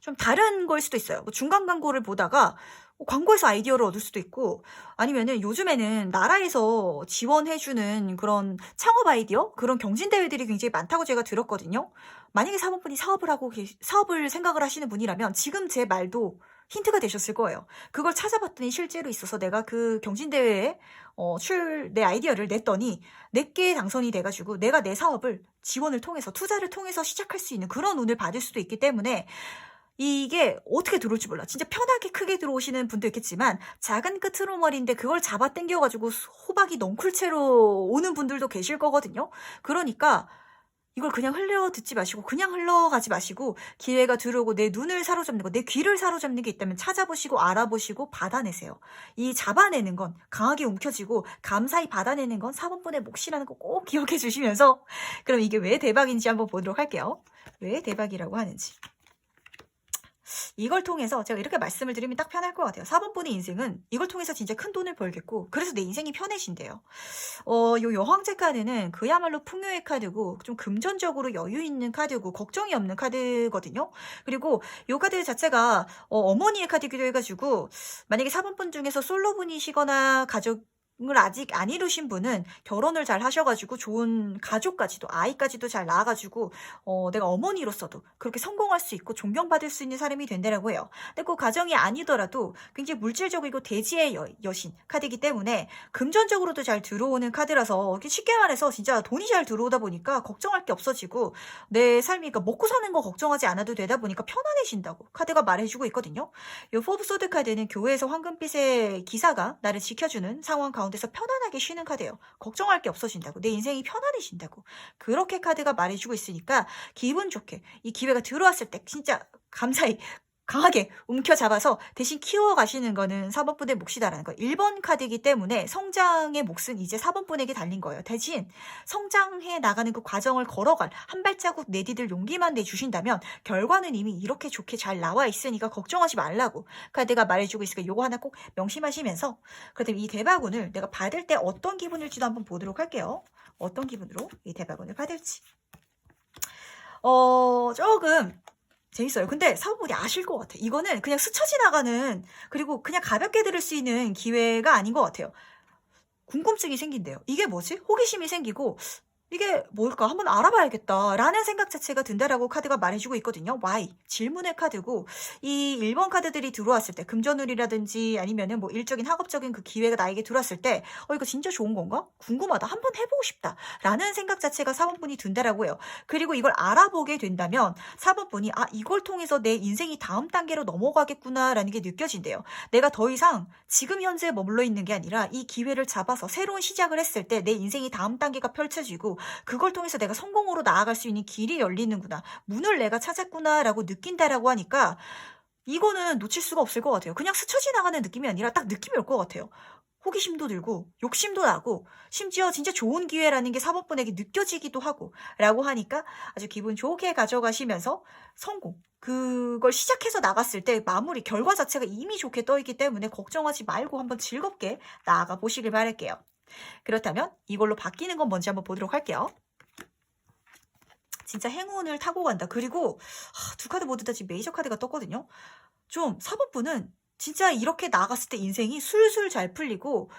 좀 다른 걸 수도 있어요. 뭐 중간 광고를 보다가 광고에서 아이디어를 얻을 수도 있고 아니면은 요즘에는 나라에서 지원해주는 그런 창업 아이디어 그런 경진대회들이 굉장히 많다고 제가 들었거든요. 만약에 사모분이 사업을 생각을 하시는 분이라면 지금 제 말도 힌트가 되셨을 거예요. 그걸 찾아봤더니 실제로 있어서 내가 그 경진대회에 내 아이디어를 냈더니 내게 당선이 돼가지고 내가 내 사업을 지원을 통해서 투자를 통해서 시작할 수 있는 그런 운을 받을 수도 있기 때문에 이게 어떻게 들어올지 몰라. 진짜 편하게 크게 들어오시는 분도 있겠지만 작은 끝으로머리인데 그걸 잡아 당겨가지고 호박이 넝쿨채로 오는 분들도 계실 거거든요. 그러니까 이걸 그냥 흘려 듣지 마시고 그냥 흘러가지 마시고 기회가 들어오고 내 눈을 사로잡는 거, 내 귀를 사로잡는 게 있다면 찾아보시고 알아보시고 받아내세요. 이 잡아내는 건 강하게 움켜쥐고 감사히 받아내는 건 4번분의 몫이라는 거 꼭 기억해 주시면서 그럼 이게 왜 대박인지 한번 보도록 할게요. 왜 대박이라고 하는지. 이걸 통해서 제가 이렇게 말씀을 드리면 딱 편할 것 같아요. 4번 분의 인생은 이걸 통해서 진짜 큰 돈을 벌겠고 그래서 내 인생이 편해진대요. 요 여황제 카드는 그야말로 풍요의 카드고 좀 금전적으로 여유 있는 카드고 걱정이 없는 카드거든요. 그리고 요 카드 자체가 어머니의 카드기도 해가지고 만약에 4번 분 중에서 솔로분이시거나 을 아직 안 이루신 분은 결혼을 잘 하셔가지고 좋은 가족까지도 아이까지도 잘 낳아가지고 내가 어머니로서도 그렇게 성공할 수 있고 존경받을 수 있는 사람이 된다라고 해요. 근데 그 가정이 아니더라도 굉장히 물질적이고 대지의 여신 카드이기 때문에 금전적으로도 잘 들어오는 카드라서 쉽게 말해서 진짜 돈이 잘 들어오다 보니까 걱정할 게 없어지고 내 삶이 그러니까 먹고 사는 거 걱정하지 않아도 되다 보니까 편안해진다고 카드가 말해주고 있거든요. 이 포브 소드 카드는 교회에서 황금빛의 기사가 나를 지켜주는 상황 가운데서 편안하게 쉬는 카드예요. 걱정할 게 없어진다고. 내 인생이 편안해진다고. 그렇게 카드가 말해주고 있으니까 기분 좋게 이 기회가 들어왔을 때 진짜 감사히 강하게 움켜잡아서 대신 키워가시는 거는 4번분의 몫이다라는 거. 1번 카드이기 때문에 성장의 몫은 이제 4번분에게 달린 거예요. 대신 성장해 나가는 그 과정을 걸어갈 한 발자국 내디딜 용기만 내주신다면 결과는 이미 이렇게 좋게 잘 나와 있으니까 걱정하지 말라고 카드가 말해주고 있으니까 요거 하나 꼭 명심하시면서 그렇다면 이 대박운을 내가 받을 때 어떤 기분일지도 한번 보도록 할게요. 어떤 기분으로 이 대박운을 받을지. 조금 재밌어요. 근데 사모분이 아실 것 같아. 이거는 그냥 스쳐 지나가는 그리고 그냥 가볍게 들을 수 있는 기회가 아닌 것 같아요. 궁금증이 생긴대요. 이게 뭐지? 호기심이 생기고 이게 뭘까? 한번 알아봐야겠다라는 생각 자체가 든다라고 카드가 말해주고 있거든요. Why? 질문의 카드고 이 1번 카드들이 들어왔을 때 금전운이라든지 아니면은 뭐 일적인 학업적인 그 기회가 나에게 들어왔을 때 이거 진짜 좋은 건가? 궁금하다. 한번 해보고 싶다. 라는 생각 자체가 4번분이 든다라고 해요. 그리고 이걸 알아보게 된다면 4번분이 이걸 통해서 내 인생이 다음 단계로 넘어가겠구나 라는 게 느껴진대요. 내가 더 이상 지금 현재 머물러 있는 게 아니라 이 기회를 잡아서 새로운 시작을 했을 때 내 인생이 다음 단계가 펼쳐지고 되고 그걸 통해서 내가 성공으로 나아갈 수 있는 길이 열리는구나. 문을 내가 찾았구나라고 느낀다라고 하니까 이거는 놓칠 수가 없을 것 같아요. 그냥 스쳐 지나가는 느낌이 아니라 딱 느낌이 올 것 같아요. 호기심도 들고 욕심도 나고 심지어 진짜 좋은 기회라는 게 사모분에게 느껴지기도 하고 라고 하니까 아주 기분 좋게 가져가시면서 성공 그걸 시작해서 나갔을 때 마무리 결과 자체가 이미 좋게 떠있기 때문에 걱정하지 말고 한번 즐겁게 나아가 보시길 바랄게요. 그렇다면 이걸로 바뀌는 건 뭔지 한번 보도록 할게요. 진짜 행운을 타고 간다. 그리고 두 카드 모두 다 지금 메이저 카드가 떴거든요. 좀 4번분은 진짜 이렇게 나갔을 때 인생이 술술 잘 풀리고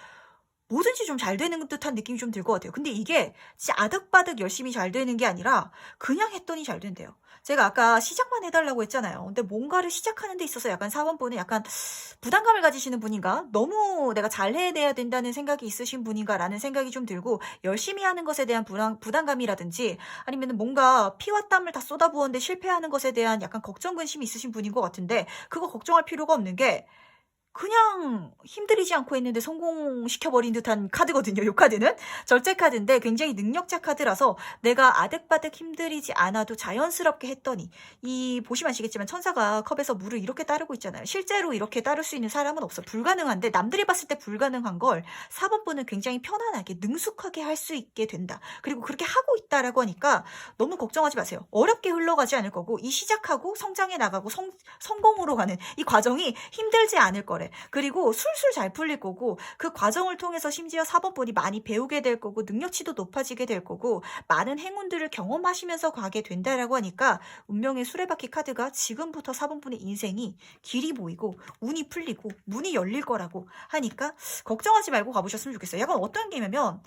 뭐든지 좀 잘 되는 듯한 느낌이 좀 들 것 같아요. 근데 이게 진짜 아득바득 열심히 잘 되는 게 아니라 그냥 했더니 잘 된대요. 제가 아까 시작만 해달라고 했잖아요. 근데 뭔가를 시작하는 데 있어서 약간 4번분은 약간 부담감을 가지시는 분인가? 너무 내가 잘 해내야 된다는 생각이 있으신 분인가? 라는 생각이 좀 들고 열심히 하는 것에 대한 부담감이라든지 아니면 뭔가 피와 땀을 다 쏟아부었는데 실패하는 것에 대한 약간 걱정, 근심이 있으신 분인 것 같은데 그거 걱정할 필요가 없는 게 그냥 힘들이지 않고 했는데 성공시켜버린 듯한 카드거든요. 이 카드는 절제 카드인데 굉장히 능력자 카드라서 내가 아득바득 힘들이지 않아도 자연스럽게 했더니 이 보시면 아시겠지만 천사가 컵에서 물을 이렇게 따르고 있잖아요. 실제로 이렇게 따를 수 있는 사람은 없어. 불가능한데 남들이 봤을 때 불가능한 걸 4번분은 굉장히 편안하게 능숙하게 할 수 있게 된다. 그리고 그렇게 하고 있다라고 하니까 너무 걱정하지 마세요. 어렵게 흘러가지 않을 거고 이 시작하고 성장해 나가고 성공으로 가는 이 과정이 힘들지 않을 거래. 그리고 술술 잘 풀릴 거고 그 과정을 통해서 심지어 4번분이 많이 배우게 될 거고 능력치도 높아지게 될 거고 많은 행운들을 경험하시면서 가게 된다라고 하니까 운명의 수레바퀴 카드가 지금부터 4번분의 인생이 길이 보이고 운이 풀리고 문이 열릴 거라고 하니까 걱정하지 말고 가보셨으면 좋겠어요. 약간 어떤 게임이면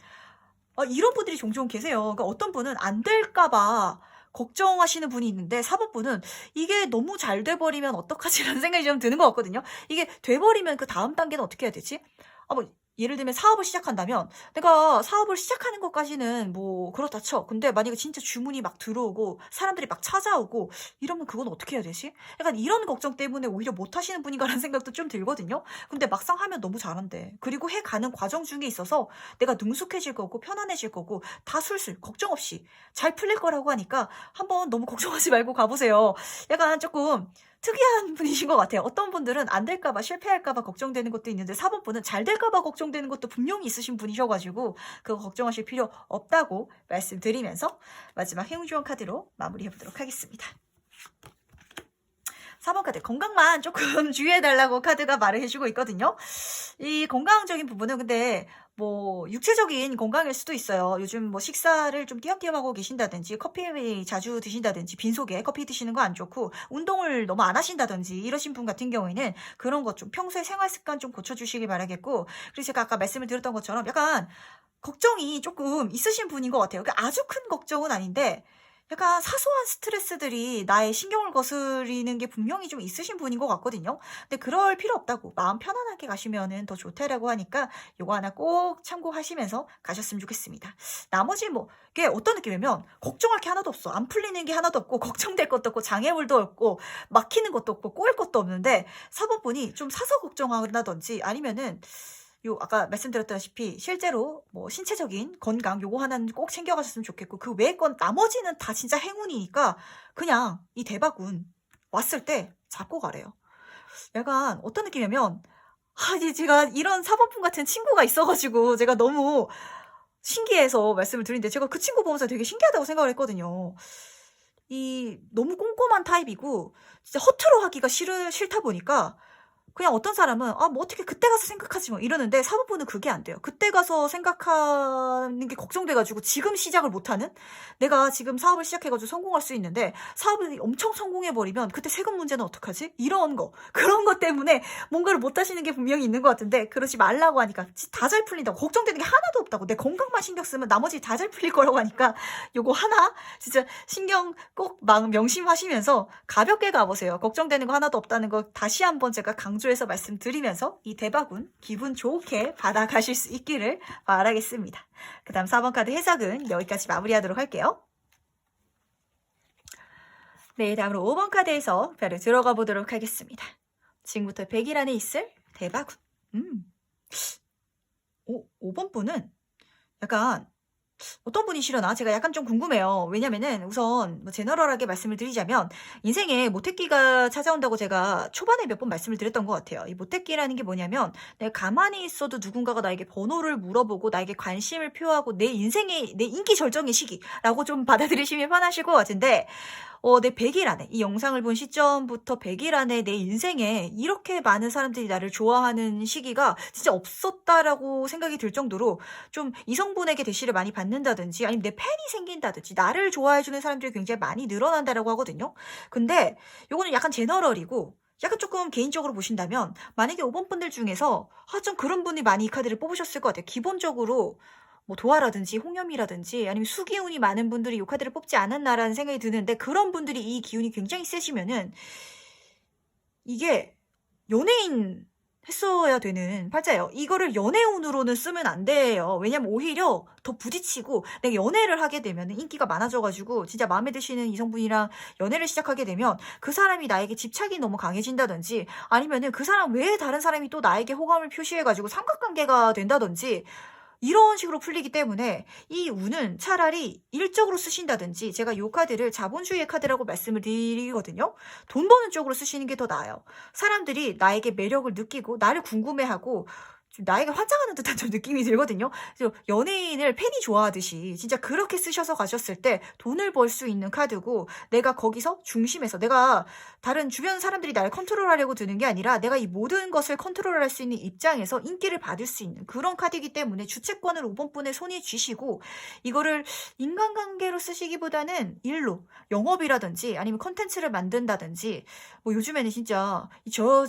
이런 분들이 종종 계세요. 그러니까 어떤 분은 안 될까봐 걱정하시는 분이 있는데 4번분은 이게 너무 잘 돼버리면 어떡하지라는 생각이 좀 드는 것 같거든요. 이게 돼버리면 그 다음 단계는 어떻게 해야 되지? 뭐 예를 들면 사업을 시작한다면 내가 사업을 시작하는 것까지는 뭐 그렇다 쳐. 근데 만약에 진짜 주문이 막 들어오고 사람들이 막 찾아오고 이러면 그건 어떻게 해야 되지? 약간 이런 걱정 때문에 오히려 못하시는 분인가라는 생각도 좀 들거든요. 근데 막상 하면 너무 잘한대. 그리고 해가는 과정 중에 있어서 내가 능숙해질 거고 편안해질 거고 다 술술 걱정 없이 잘 풀릴 거라고 하니까 한번 너무 걱정하지 말고 가보세요. 약간 조금 특이한 분이신 것 같아요. 어떤 분들은 안 될까봐 실패할까봐 걱정되는 것도 있는데 4번분은 잘 될까봐 걱정되는 것도 분명히 있으신 분이셔가지고 그거 걱정하실 필요 없다고 말씀드리면서 마지막 행운주원 카드로 마무리해보도록 하겠습니다. 4번 카드 건강만 조금 주의해달라고 카드가 말을 해주고 있거든요. 이 건강적인 부분은 근데 뭐 육체적인 건강일 수도 있어요. 요즘 뭐 식사를 좀 띄엄띄엄 하고 계신다든지 커피 자주 드신다든지 빈속에 커피 드시는 거 안 좋고 운동을 너무 안 하신다든지 이러신 분 같은 경우에는 그런 것 좀 평소에 생활 습관 좀 고쳐주시길 바라겠고 그래서 제가 아까 말씀을 드렸던 것처럼 약간 걱정이 조금 있으신 분인 것 같아요. 그러니까 아주 큰 걱정은 아닌데 약간 사소한 스트레스들이 나의 신경을 거스리는 게 분명히 좀 있으신 분인 것 같거든요. 근데 그럴 필요 없다고 마음 편안하게 가시면은 더 좋다라고 하니까 요거 하나 꼭 참고하시면서 가셨으면 좋겠습니다. 나머지 뭐 이게 어떤 느낌이면 걱정할 게 하나도 없어. 안 풀리는 게 하나도 없고 걱정될 것도 없고 장애물도 없고 막히는 것도 없고 꼬일 것도 없는데 4번분이 좀 사서 걱정한다든지 아니면은 요 아까 말씀드렸다시피 실제로 뭐 신체적인 건강 요거 하나는 꼭 챙겨가셨으면 좋겠고 그 외의 건 나머지는 다 진짜 행운이니까 그냥 이 대박운 왔을 때 잡고 가래요. 약간 어떤 느낌이냐면 이제 제가 이런 4번분 같은 친구가 있어가지고 제가 너무 신기해서 말씀을 드리는데 제가 그 친구 보면서 되게 신기하다고 생각을 했거든요. 이 너무 꼼꼼한 타입이고 진짜 허투루 하기가 싫다 보니까 그냥 어떤 사람은 뭐 어떻게 그때 가서 생각하지 뭐 이러는데 4번분은 그게 안 돼요. 그때 가서 생각하는 게 걱정돼가지고 지금 시작을 못하는 내가 지금 사업을 시작해가지고 성공할 수 있는데 사업을 엄청 성공해버리면 그때 세금 문제는 어떡하지? 이런 거 그런 것 때문에 뭔가를 못하시는 게 분명히 있는 것 같은데 그러지 말라고 하니까 다 잘 풀린다고 걱정되는 게 하나도 없다고 내 건강만 신경 쓰면 나머지 다 잘 풀릴 거라고 하니까 요거 하나 진짜 신경 꼭 명심하시면서 가볍게 가보세요. 걱정되는 거 하나도 없다는 거 다시 한번 제가 강조해서 말씀드리면서 이 대박운 기분 좋게 받아가실 수 있기를 바라겠습니다. 그 다음 4번 카드 해석은 여기까지 마무리하도록 할게요. 네, 다음으로 5번 카드에서 별을 들어가 보도록 하겠습니다. 지금부터 100일 안에 있을 대박운. 5번 분은 약간 어떤 분이시려나? 제가 약간 좀 궁금해요. 왜냐면은 우선 뭐 제너럴하게 말씀을 드리자면 인생에 모태기가 찾아온다고 제가 초반에 몇 번 말씀을 드렸던 것 같아요. 이 모태기라는 게 뭐냐면 내가 가만히 있어도 누군가가 나에게 번호를 물어보고 나에게 관심을 표하고 내 인생의 내 인기 절정의 시기라고 좀 받아들이시면 편하실 것 같은데 내 100일 안에 이 영상을 본 시점부터 100일 안에 내 인생에 이렇게 많은 사람들이 나를 좋아하는 시기가 진짜 없었다라고 생각이 들 정도로 좀 이성분에게 대시를 많이 받는다든지 아니면 내 팬이 생긴다든지 나를 좋아해 주는 사람들이 굉장히 많이 늘어난다라고 하거든요. 근데 요거는 약간 제너럴이고 약간 조금 개인적으로 보신다면 만약에 5번 분들 중에서 좀 그런 분이 많이 이 카드를 뽑으셨을 것 같아요. 기본적으로 뭐 도화라든지 홍염이라든지 아니면 수기운이 많은 분들이 이 카드를 뽑지 않았나라는 생각이 드는데 그런 분들이 이 기운이 굉장히 세시면은 이게 연예인 했어야 되는 팔자예요. 이거를 연애운으로는 쓰면 안 돼요. 왜냐면 오히려 더 부딪히고 내가 연애를 하게 되면 인기가 많아져가지고 진짜 마음에 드시는 이성분이랑 연애를 시작하게 되면 그 사람이 나에게 집착이 너무 강해진다든지 아니면은 그 사람 외에 다른 사람이 또 나에게 호감을 표시해가지고 삼각관계가 된다든지 이런 식으로 풀리기 때문에 이 운은 차라리 일적으로 쓰신다든지 제가 이 카드를 자본주의의 카드라고 말씀을 드리거든요. 돈 버는 쪽으로 쓰시는 게 더 나아요. 사람들이 나에게 매력을 느끼고 나를 궁금해하고 좀 나에게 환장하는 듯한 좀 느낌이 들거든요. 그래서 연예인을 팬이 좋아하듯이 진짜 그렇게 쓰셔서 가셨을 때 돈을 벌 수 있는 카드고 내가 거기서 중심에서 내가 다른 주변 사람들이 나를 컨트롤하려고 드는 게 아니라 내가 이 모든 것을 컨트롤할 수 있는 입장에서 인기를 받을 수 있는 그런 카드이기 때문에 주체권을 5번 분의 손에 쥐시고 이거를 인간관계로 쓰시기보다는 일로 영업이라든지 아니면 컨텐츠를 만든다든지 뭐 요즘에는 진짜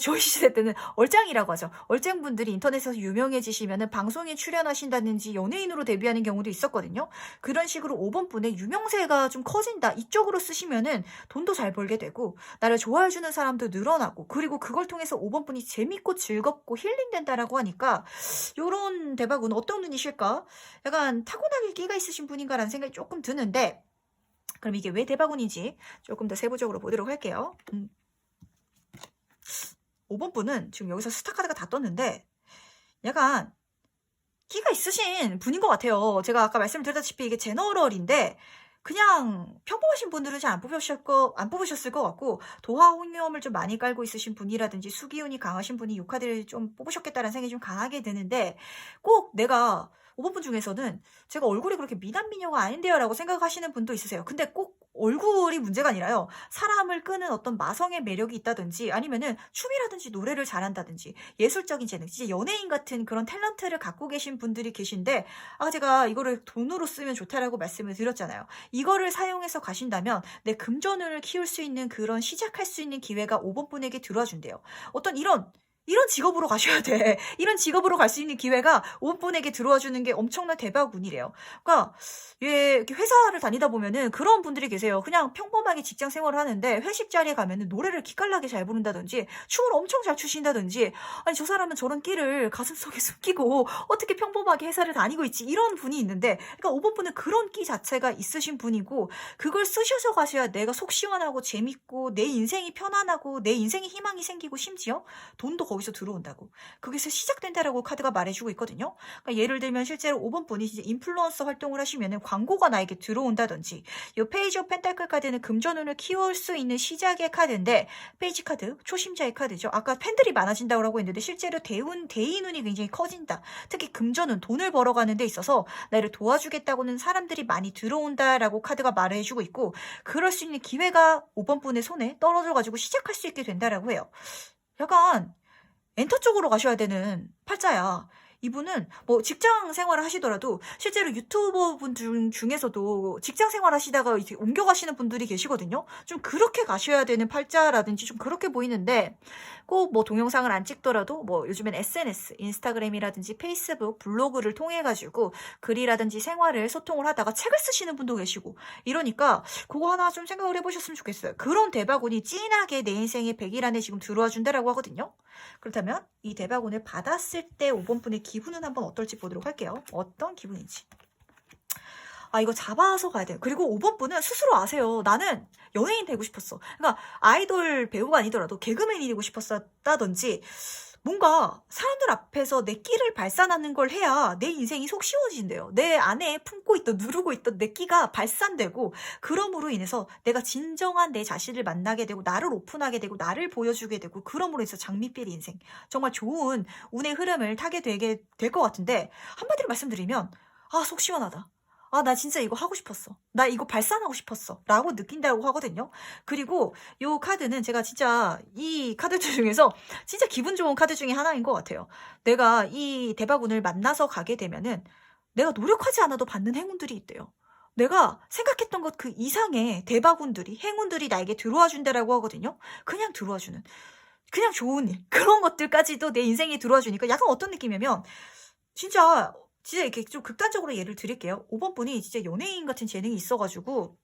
저희 시대 때는 얼짱이라고 하죠. 얼짱분들이 인터넷에서 유명해지시면은 방송에 출연하신다든지 연예인으로 데뷔하는 경우도 있었거든요. 그런 식으로 5번 분의 유명세가 좀 커진다. 이쪽으로 쓰시면은 돈도 잘 벌게 되고 나를 좋아해주는 사람도 늘어나고 그리고 그걸 통해서 5번 분이 재밌고 즐겁고 힐링된다라고 하니까 요런 대박은 어떤 분이실까? 약간 타고나길 끼가 있으신 분인가라는 생각이 조금 드는데 그럼 이게 왜 대박운인지 조금 더 세부적으로 보도록 할게요. 5번 분은 지금 여기서 스타 카드가 다 떴는데 약간 끼가 있으신 분인 것 같아요. 제가 아까 말씀드렸다시피 이게 제너럴인데 그냥 평범하신 분들은 잘 안 뽑으셨을 것 같고 도화 홍염을 좀 많이 깔고 있으신 분이라든지 수기운이 강하신 분이 이 카드를 좀 뽑으셨겠다는 생각이 좀 강하게 드는데 꼭 내가 5번 분 중에서는 제가 얼굴이 그렇게 미남 미녀가 아닌데요 라고 생각하시는 분도 있으세요. 근데 꼭 얼굴이 문제가 아니라요. 사람을 끄는 어떤 마성의 매력이 있다든지 아니면은 춤이라든지 노래를 잘한다든지 예술적인 재능, 진짜 연예인 같은 그런 탤런트를 갖고 계신 분들이 계신데 제가 이거를 돈으로 쓰면 좋다라고 말씀을 드렸잖아요. 이거를 사용해서 가신다면 내 금전을 키울 수 있는 그런 시작할 수 있는 기회가 5번 분에게 들어와 준대요. 어떤 이런 직업으로 가셔야 돼. 이런 직업으로 갈 수 있는 기회가 5번 분에게 들어와 주는 게 엄청난 대박 운이래요. 그러니까 이렇게 회사를 다니다 보면은 그런 분들이 계세요. 그냥 평범하게 직장 생활을 하는데 회식 자리에 가면은 노래를 기깔나게 잘 부른다든지 춤을 엄청 잘 추신다든지 아니 저 사람은 저런 끼를 가슴속에 숨기고 어떻게 평범하게 회사를 다니고 있지 이런 분이 있는데 그러니까 5번 분은 그런 끼 자체가 있으신 분이고 그걸 쓰셔서 가셔야 내가 속 시원하고 재밌고 내 인생이 편안하고 내 인생에 희망이 생기고 심지어 돈도 거기서 들어온다고. 거기서 시작된다라고 카드가 말해주고 있거든요. 그러니까 예를 들면 실제로 5번 분이 이제 인플루언서 활동을 하시면은 광고가 나에게 들어온다든지 이 페이지 오브 펜타클 카드는 금전운을 키울 수 있는 시작의 카드인데 페이지 카드 초심자의 카드죠. 아까 팬들이 많아진다고 했는데 실제로 대인운이 굉장히 커진다. 특히 금전운 돈을 벌어가는 데 있어서 나를 도와주겠다고는 사람들이 많이 들어온다라고 카드가 말해주고 있고 그럴 수 있는 기회가 5번 분의 손에 떨어져가지고 시작할 수 있게 된다라고 해요. 약간 엔터 쪽으로 가셔야 되는 팔자야. 이분은 뭐 직장 생활을 하시더라도 실제로 유튜버 분 중에서도 직장 생활 하시다가 이제 옮겨가시는 분들이 계시거든요. 좀 그렇게 가셔야 되는 팔자라든지 좀 그렇게 보이는데 꼭 뭐 동영상을 안 찍더라도 뭐 요즘엔 SNS, 인스타그램이라든지 페이스북, 블로그를 통해 가지고 글이라든지 생활을 소통을 하다가 책을 쓰시는 분도 계시고 이러니까 그거 하나 좀 생각을 해보셨으면 좋겠어요. 그런 대박운이 진하게 내 인생에 100일 안에 지금 들어와 준다라고 하거든요. 그렇다면 이 대박운을 받았을 때 5번 분의 기분은 한번 어떨지 보도록 할게요. 어떤 기분인지. 이거 잡아서 가야 돼요. 그리고 5번 분은 스스로 아세요. 나는 연예인 되고 싶었어. 그러니까 아이돌 배우가 아니더라도 개그맨이 되고 싶었다든지 뭔가 사람들 앞에서 내 끼를 발산하는 걸 해야 내 인생이 속 시원해진대요. 내 안에 품고 있던, 누르고 있던 내 끼가 발산되고, 그럼으로 인해서 내가 진정한 내 자신을 만나게 되고, 나를 오픈하게 되고, 나를 보여주게 되고, 그럼으로 인해서 장밋빛 인생, 정말 좋은 운의 흐름을 타게 되게 될 것 같은데, 한마디로 말씀드리면, 아, 속 시원하다. 아, 나 진짜 이거 하고 싶었어. 나 이거 발산하고 싶었어. 라고 느낀다고 하거든요. 그리고 요 카드는 제가 진짜 이 카드들 중에서 진짜 기분 좋은 카드 중에 하나인 것 같아요. 내가 이 대박운을 만나서 가게 되면은 내가 노력하지 않아도 받는 행운들이 있대요. 내가 생각했던 것 그 이상의 대박운들이, 행운들이 나에게 들어와 준다라고 하거든요. 그냥 들어와 주는. 그냥 좋은 일. 그런 것들까지도 내 인생에 들어와 주니까 약간 어떤 느낌이냐면, 진짜 이렇게 좀 극단적으로 예를 드릴게요. 5번 분이 진짜 연예인 같은 재능이 있어가지고,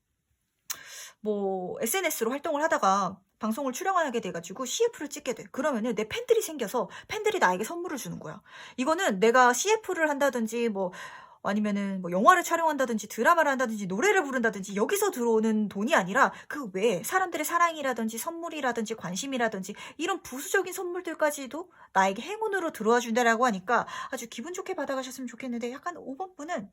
뭐, SNS로 활동을 하다가 방송을 출연하게 돼가지고 CF를 찍게 돼. 그러면은 내 팬들이 생겨서 팬들이 나에게 선물을 주는 거야. 이거는 내가 CF를 한다든지, 뭐, 아니면은 뭐 영화를 촬영한다든지 드라마를 한다든지 노래를 부른다든지 여기서 들어오는 돈이 아니라 그 외에 사람들의 사랑이라든지 선물이라든지 관심이라든지 이런 부수적인 선물들까지도 나에게 행운으로 들어와 준다라고 하니까 아주 기분 좋게 받아가셨으면 좋겠는데, 약간 5번 분은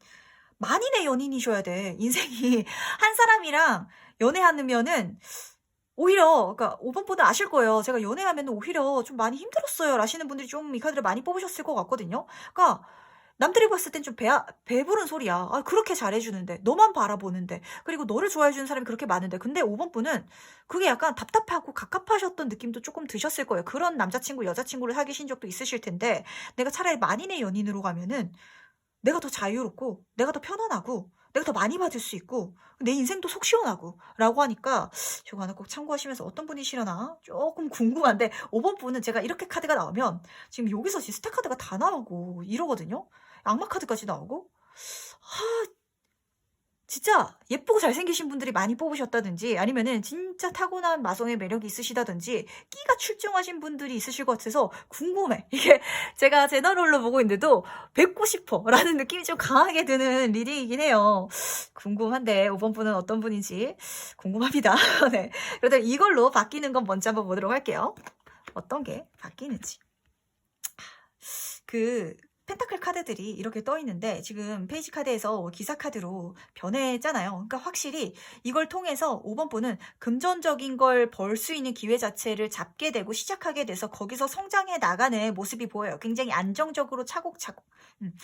만인의 연인이셔야 돼. 인생이 한 사람이랑 연애하면은 오히려, 그러니까 5번 분은 아실 거예요. 제가 연애하면 오히려 좀 많이 힘들었어요 라시는 분들이 좀 이 카드를 많이 뽑으셨을 것 같거든요. 그러니까 남들이 봤을 땐 좀 배부른 소리야. 아, 그렇게 잘해주는데, 너만 바라보는데, 그리고 너를 좋아해주는 사람이 그렇게 많은데. 근데 5번 분은 그게 약간 답답하고 갑갑하셨던 느낌도 조금 드셨을 거예요. 그런 남자친구, 여자친구를 사귀신 적도 있으실 텐데, 내가 차라리 만인의 연인으로 가면은 내가 더 자유롭고, 내가 더 편안하고, 내가 더 많이 받을 수 있고, 내 인생도 속 시원하고, 라고 하니까, 저거 하나 꼭 참고하시면서 어떤 분이시려나? 조금 궁금한데, 5번 분은 제가 이렇게 카드가 나오면, 지금 여기서 지금 스택 카드가 다 나오고, 이러거든요? 악마 카드까지 나오고, 아, 진짜 예쁘고 잘생기신 분들이 많이 뽑으셨다든지, 아니면은 진짜 타고난 마성의 매력이 있으시다든지, 끼가 출중하신 분들이 있으실 것 같아서 궁금해. 이게 제가 제너럴로 보고 있는데도 뵙고 싶어 라는 느낌이 좀 강하게 드는 리딩이긴 해요. 궁금한데 5번 분은 어떤 분인지 궁금합니다. 네. 그래도 이걸로 바뀌는 건 먼저 한번 보도록 할게요. 어떤 게 바뀌는지. 그 펜타클 카드들이 이렇게 떠 있는데, 지금 페이지 카드에서 기사 카드로 변했잖아요. 그러니까 확실히 이걸 통해서 5번 분은 금전적인 걸 벌 수 있는 기회 자체를 잡게 되고 시작하게 돼서 거기서 성장해 나가는 모습이 보여요. 굉장히 안정적으로 차곡차곡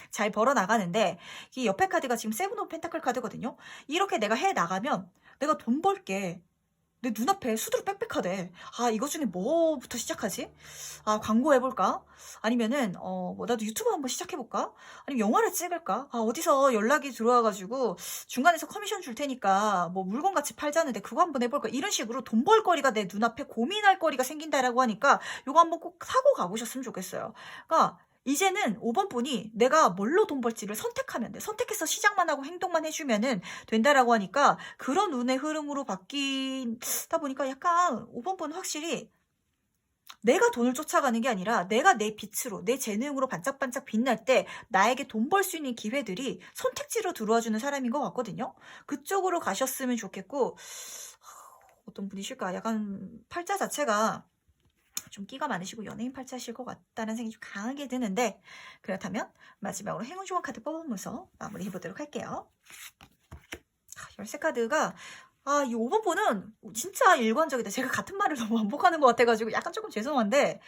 잘 벌어 나가는데, 이 옆에 카드가 지금 세븐 오브 펜타클 카드거든요. 이렇게 내가 해 나가면 내가 돈 벌게 내 눈앞에 수두룩 빽빽하대. 아, 이거 중에 뭐부터 시작하지? 아, 광고 해볼까? 아니면은, 뭐, 나도 유튜브 한번 시작해볼까? 아니면 영화를 찍을까? 아, 어디서 연락이 들어와가지고, 중간에서 커미션 줄 테니까, 뭐, 물건 같이 팔자는데 그거 한번 해볼까? 이런 식으로 돈 벌 거리가 내 눈앞에 고민할 거리가 생긴다라고 하니까, 요거 한번 꼭 사고 가보셨으면 좋겠어요. 그러니까, 이제는 5번 분이 내가 뭘로 돈 벌지를 선택하면 돼. 선택해서 시작만 하고 행동만 해주면은 된다라고 하니까, 그런 운의 흐름으로 바뀌다 보니까 약간 5번 분은 확실히 내가 돈을 쫓아가는 게 아니라 내가 내 빛으로, 내 재능으로 반짝반짝 빛날 때 나에게 돈 벌 수 있는 기회들이 선택지로 들어와 주는 사람인 것 같거든요. 그쪽으로 가셨으면 좋겠고, 어떤 분이실까? 약간 팔자 자체가 좀 끼가 많으시고 연예인 팔자실 것 같다는 생각이 좀 강하게 드는데, 그렇다면 마지막으로 행운 좋은 카드 뽑으면서 마무리 해보도록 할게요. 열쇠 카드가, 아, 이 5번 번은 진짜 일관적이다. 제가 같은 말을 너무 반복하는 것 같아가지고 약간 조금 죄송한데,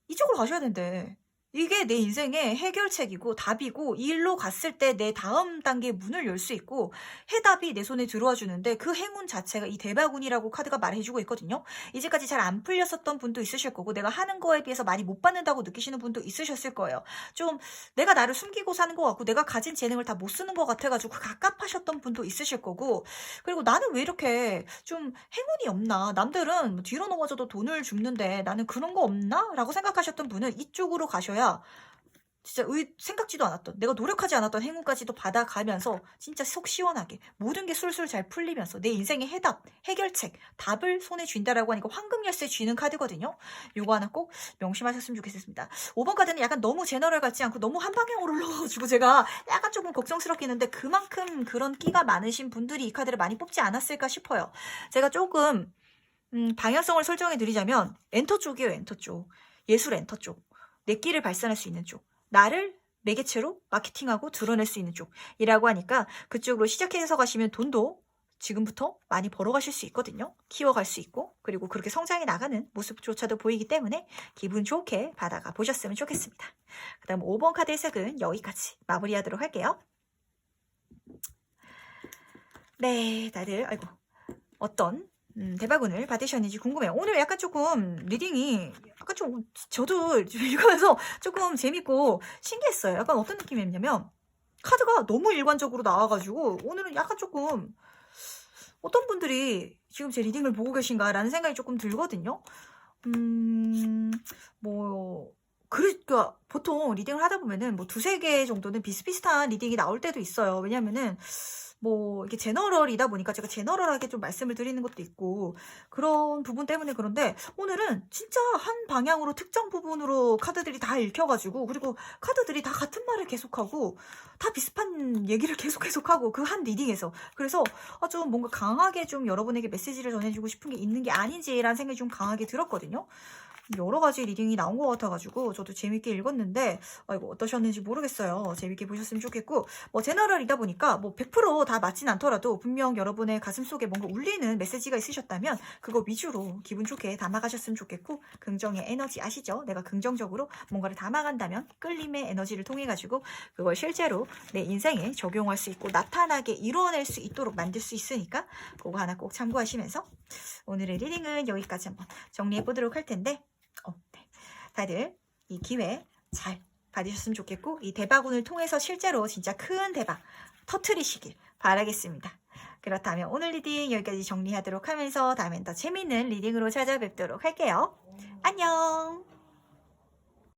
이쪽으로 가셔야 된대. 이게 내 인생의 해결책이고 답이고, 이 일로 갔을 때 내 다음 단계 문을 열 수 있고 해답이 내 손에 들어와 주는데, 그 행운 자체가 이 대박운이라고 카드가 말해주고 있거든요. 이제까지 잘 안 풀렸었던 분도 있으실 거고, 내가 하는 거에 비해서 많이 못 받는다고 느끼시는 분도 있으셨을 거예요. 좀 내가 나를 숨기고 사는 것 같고 내가 가진 재능을 다 못 쓰는 것 같아가지고 갑갑하셨던 분도 있으실 거고, 그리고 나는 왜 이렇게 좀 행운이 없나, 남들은 뭐 뒤로 넘어져도 돈을 줍는데 나는 그런 거 없나? 라고 생각하셨던 분은 이쪽으로 가셔야 진짜 생각지도 않았던, 내가 노력하지 않았던 행운까지도 받아가면서 진짜 속 시원하게 모든 게 술술 잘 풀리면서 내 인생의 해결책, 답을 손에 쥔다라고 하니까 황금 열쇠 쥐는 카드거든요. 요거 하나 꼭 명심하셨으면 좋겠습니다. 5번 카드는 약간 너무 제너럴 같지 않고 너무 한 방향으로 올라가지고 제가 약간 조금 걱정스럽긴 한데, 그만큼 그런 끼가 많으신 분들이 이 카드를 많이 뽑지 않았을까 싶어요. 제가 조금 방향성을 설정해 드리자면 엔터 쪽이에요. 엔터 쪽. 예술 엔터 쪽. 내 끼를 발산할 수 있는 쪽, 나를 매개체로 마케팅하고 드러낼 수 있는 쪽이라고 하니까 그쪽으로 시작해서 가시면 돈도 지금부터 많이 벌어가실 수 있거든요. 키워갈 수 있고 그리고 그렇게 성장해 나가는 모습조차도 보이기 때문에 기분 좋게 받아가 보셨으면 좋겠습니다. 그 다음 5번 카드 해석은 여기까지 마무리하도록 할게요. 네, 다들 아이고 어떤 대박운을 받으셨는지 궁금해요. 오늘 약간 조금 리딩이 약간 좀 저도 읽으면서 조금 재밌고 신기했어요. 약간 어떤 느낌이었냐면 카드가 너무 일관적으로 나와가지고 오늘은 약간 조금 어떤 분들이 지금 제 리딩을 보고 계신가라는 생각이 조금 들거든요. 뭐 그러니까 보통 리딩을 하다 보면은 뭐 두세 개 정도는 비슷비슷한 리딩이 나올 때도 있어요. 왜냐면은 뭐 이게 제너럴이다 보니까 제가 제너럴하게 좀 말씀을 드리는 것도 있고 그런 부분 때문에 그런데 오늘은 진짜 한 방향으로 특정 부분으로 카드들이 다 읽혀가지고 그리고 카드들이 다 같은 말을 계속하고 다 비슷한 얘기를 계속하고 그 한 리딩에서 그래서 좀 뭔가 강하게 좀 여러분에게 메시지를 전해주고 싶은 게 있는 게 아닌지라는 생각이 좀 강하게 들었거든요. 여러 가지 리딩이 나온 것 같아가지고 저도 재밌게 읽었는데 아이고 어떠셨는지 모르겠어요. 재밌게 보셨으면 좋겠고 뭐 제너럴이다 보니까 뭐 100%다 맞진 않더라도 분명 여러분의 가슴속에 뭔가 울리는 메시지가 있으셨다면 그거 위주로 기분 좋게 담아가셨으면 좋겠고 긍정의 에너지 아시죠? 내가 긍정적으로 뭔가를 담아간다면 끌림의 에너지를 통해 가지고 그걸 실제로 내 인생에 적용할 수 있고 나타나게 이루어낼 수 있도록 만들 수 있으니까 그거 하나 꼭 참고하시면서 오늘의 리딩은 여기까지 한번 정리해 보도록 할 텐데 네. 다들 이 기회 잘 받으셨으면 좋겠고 이 대박운을 통해서 실제로 진짜 큰 대박 터트리시길 바라겠습니다. 그렇다면 오늘 리딩 여기까지 정리하도록 하면서 다음엔 더 재밌는 리딩으로 찾아뵙도록 할게요. 안녕.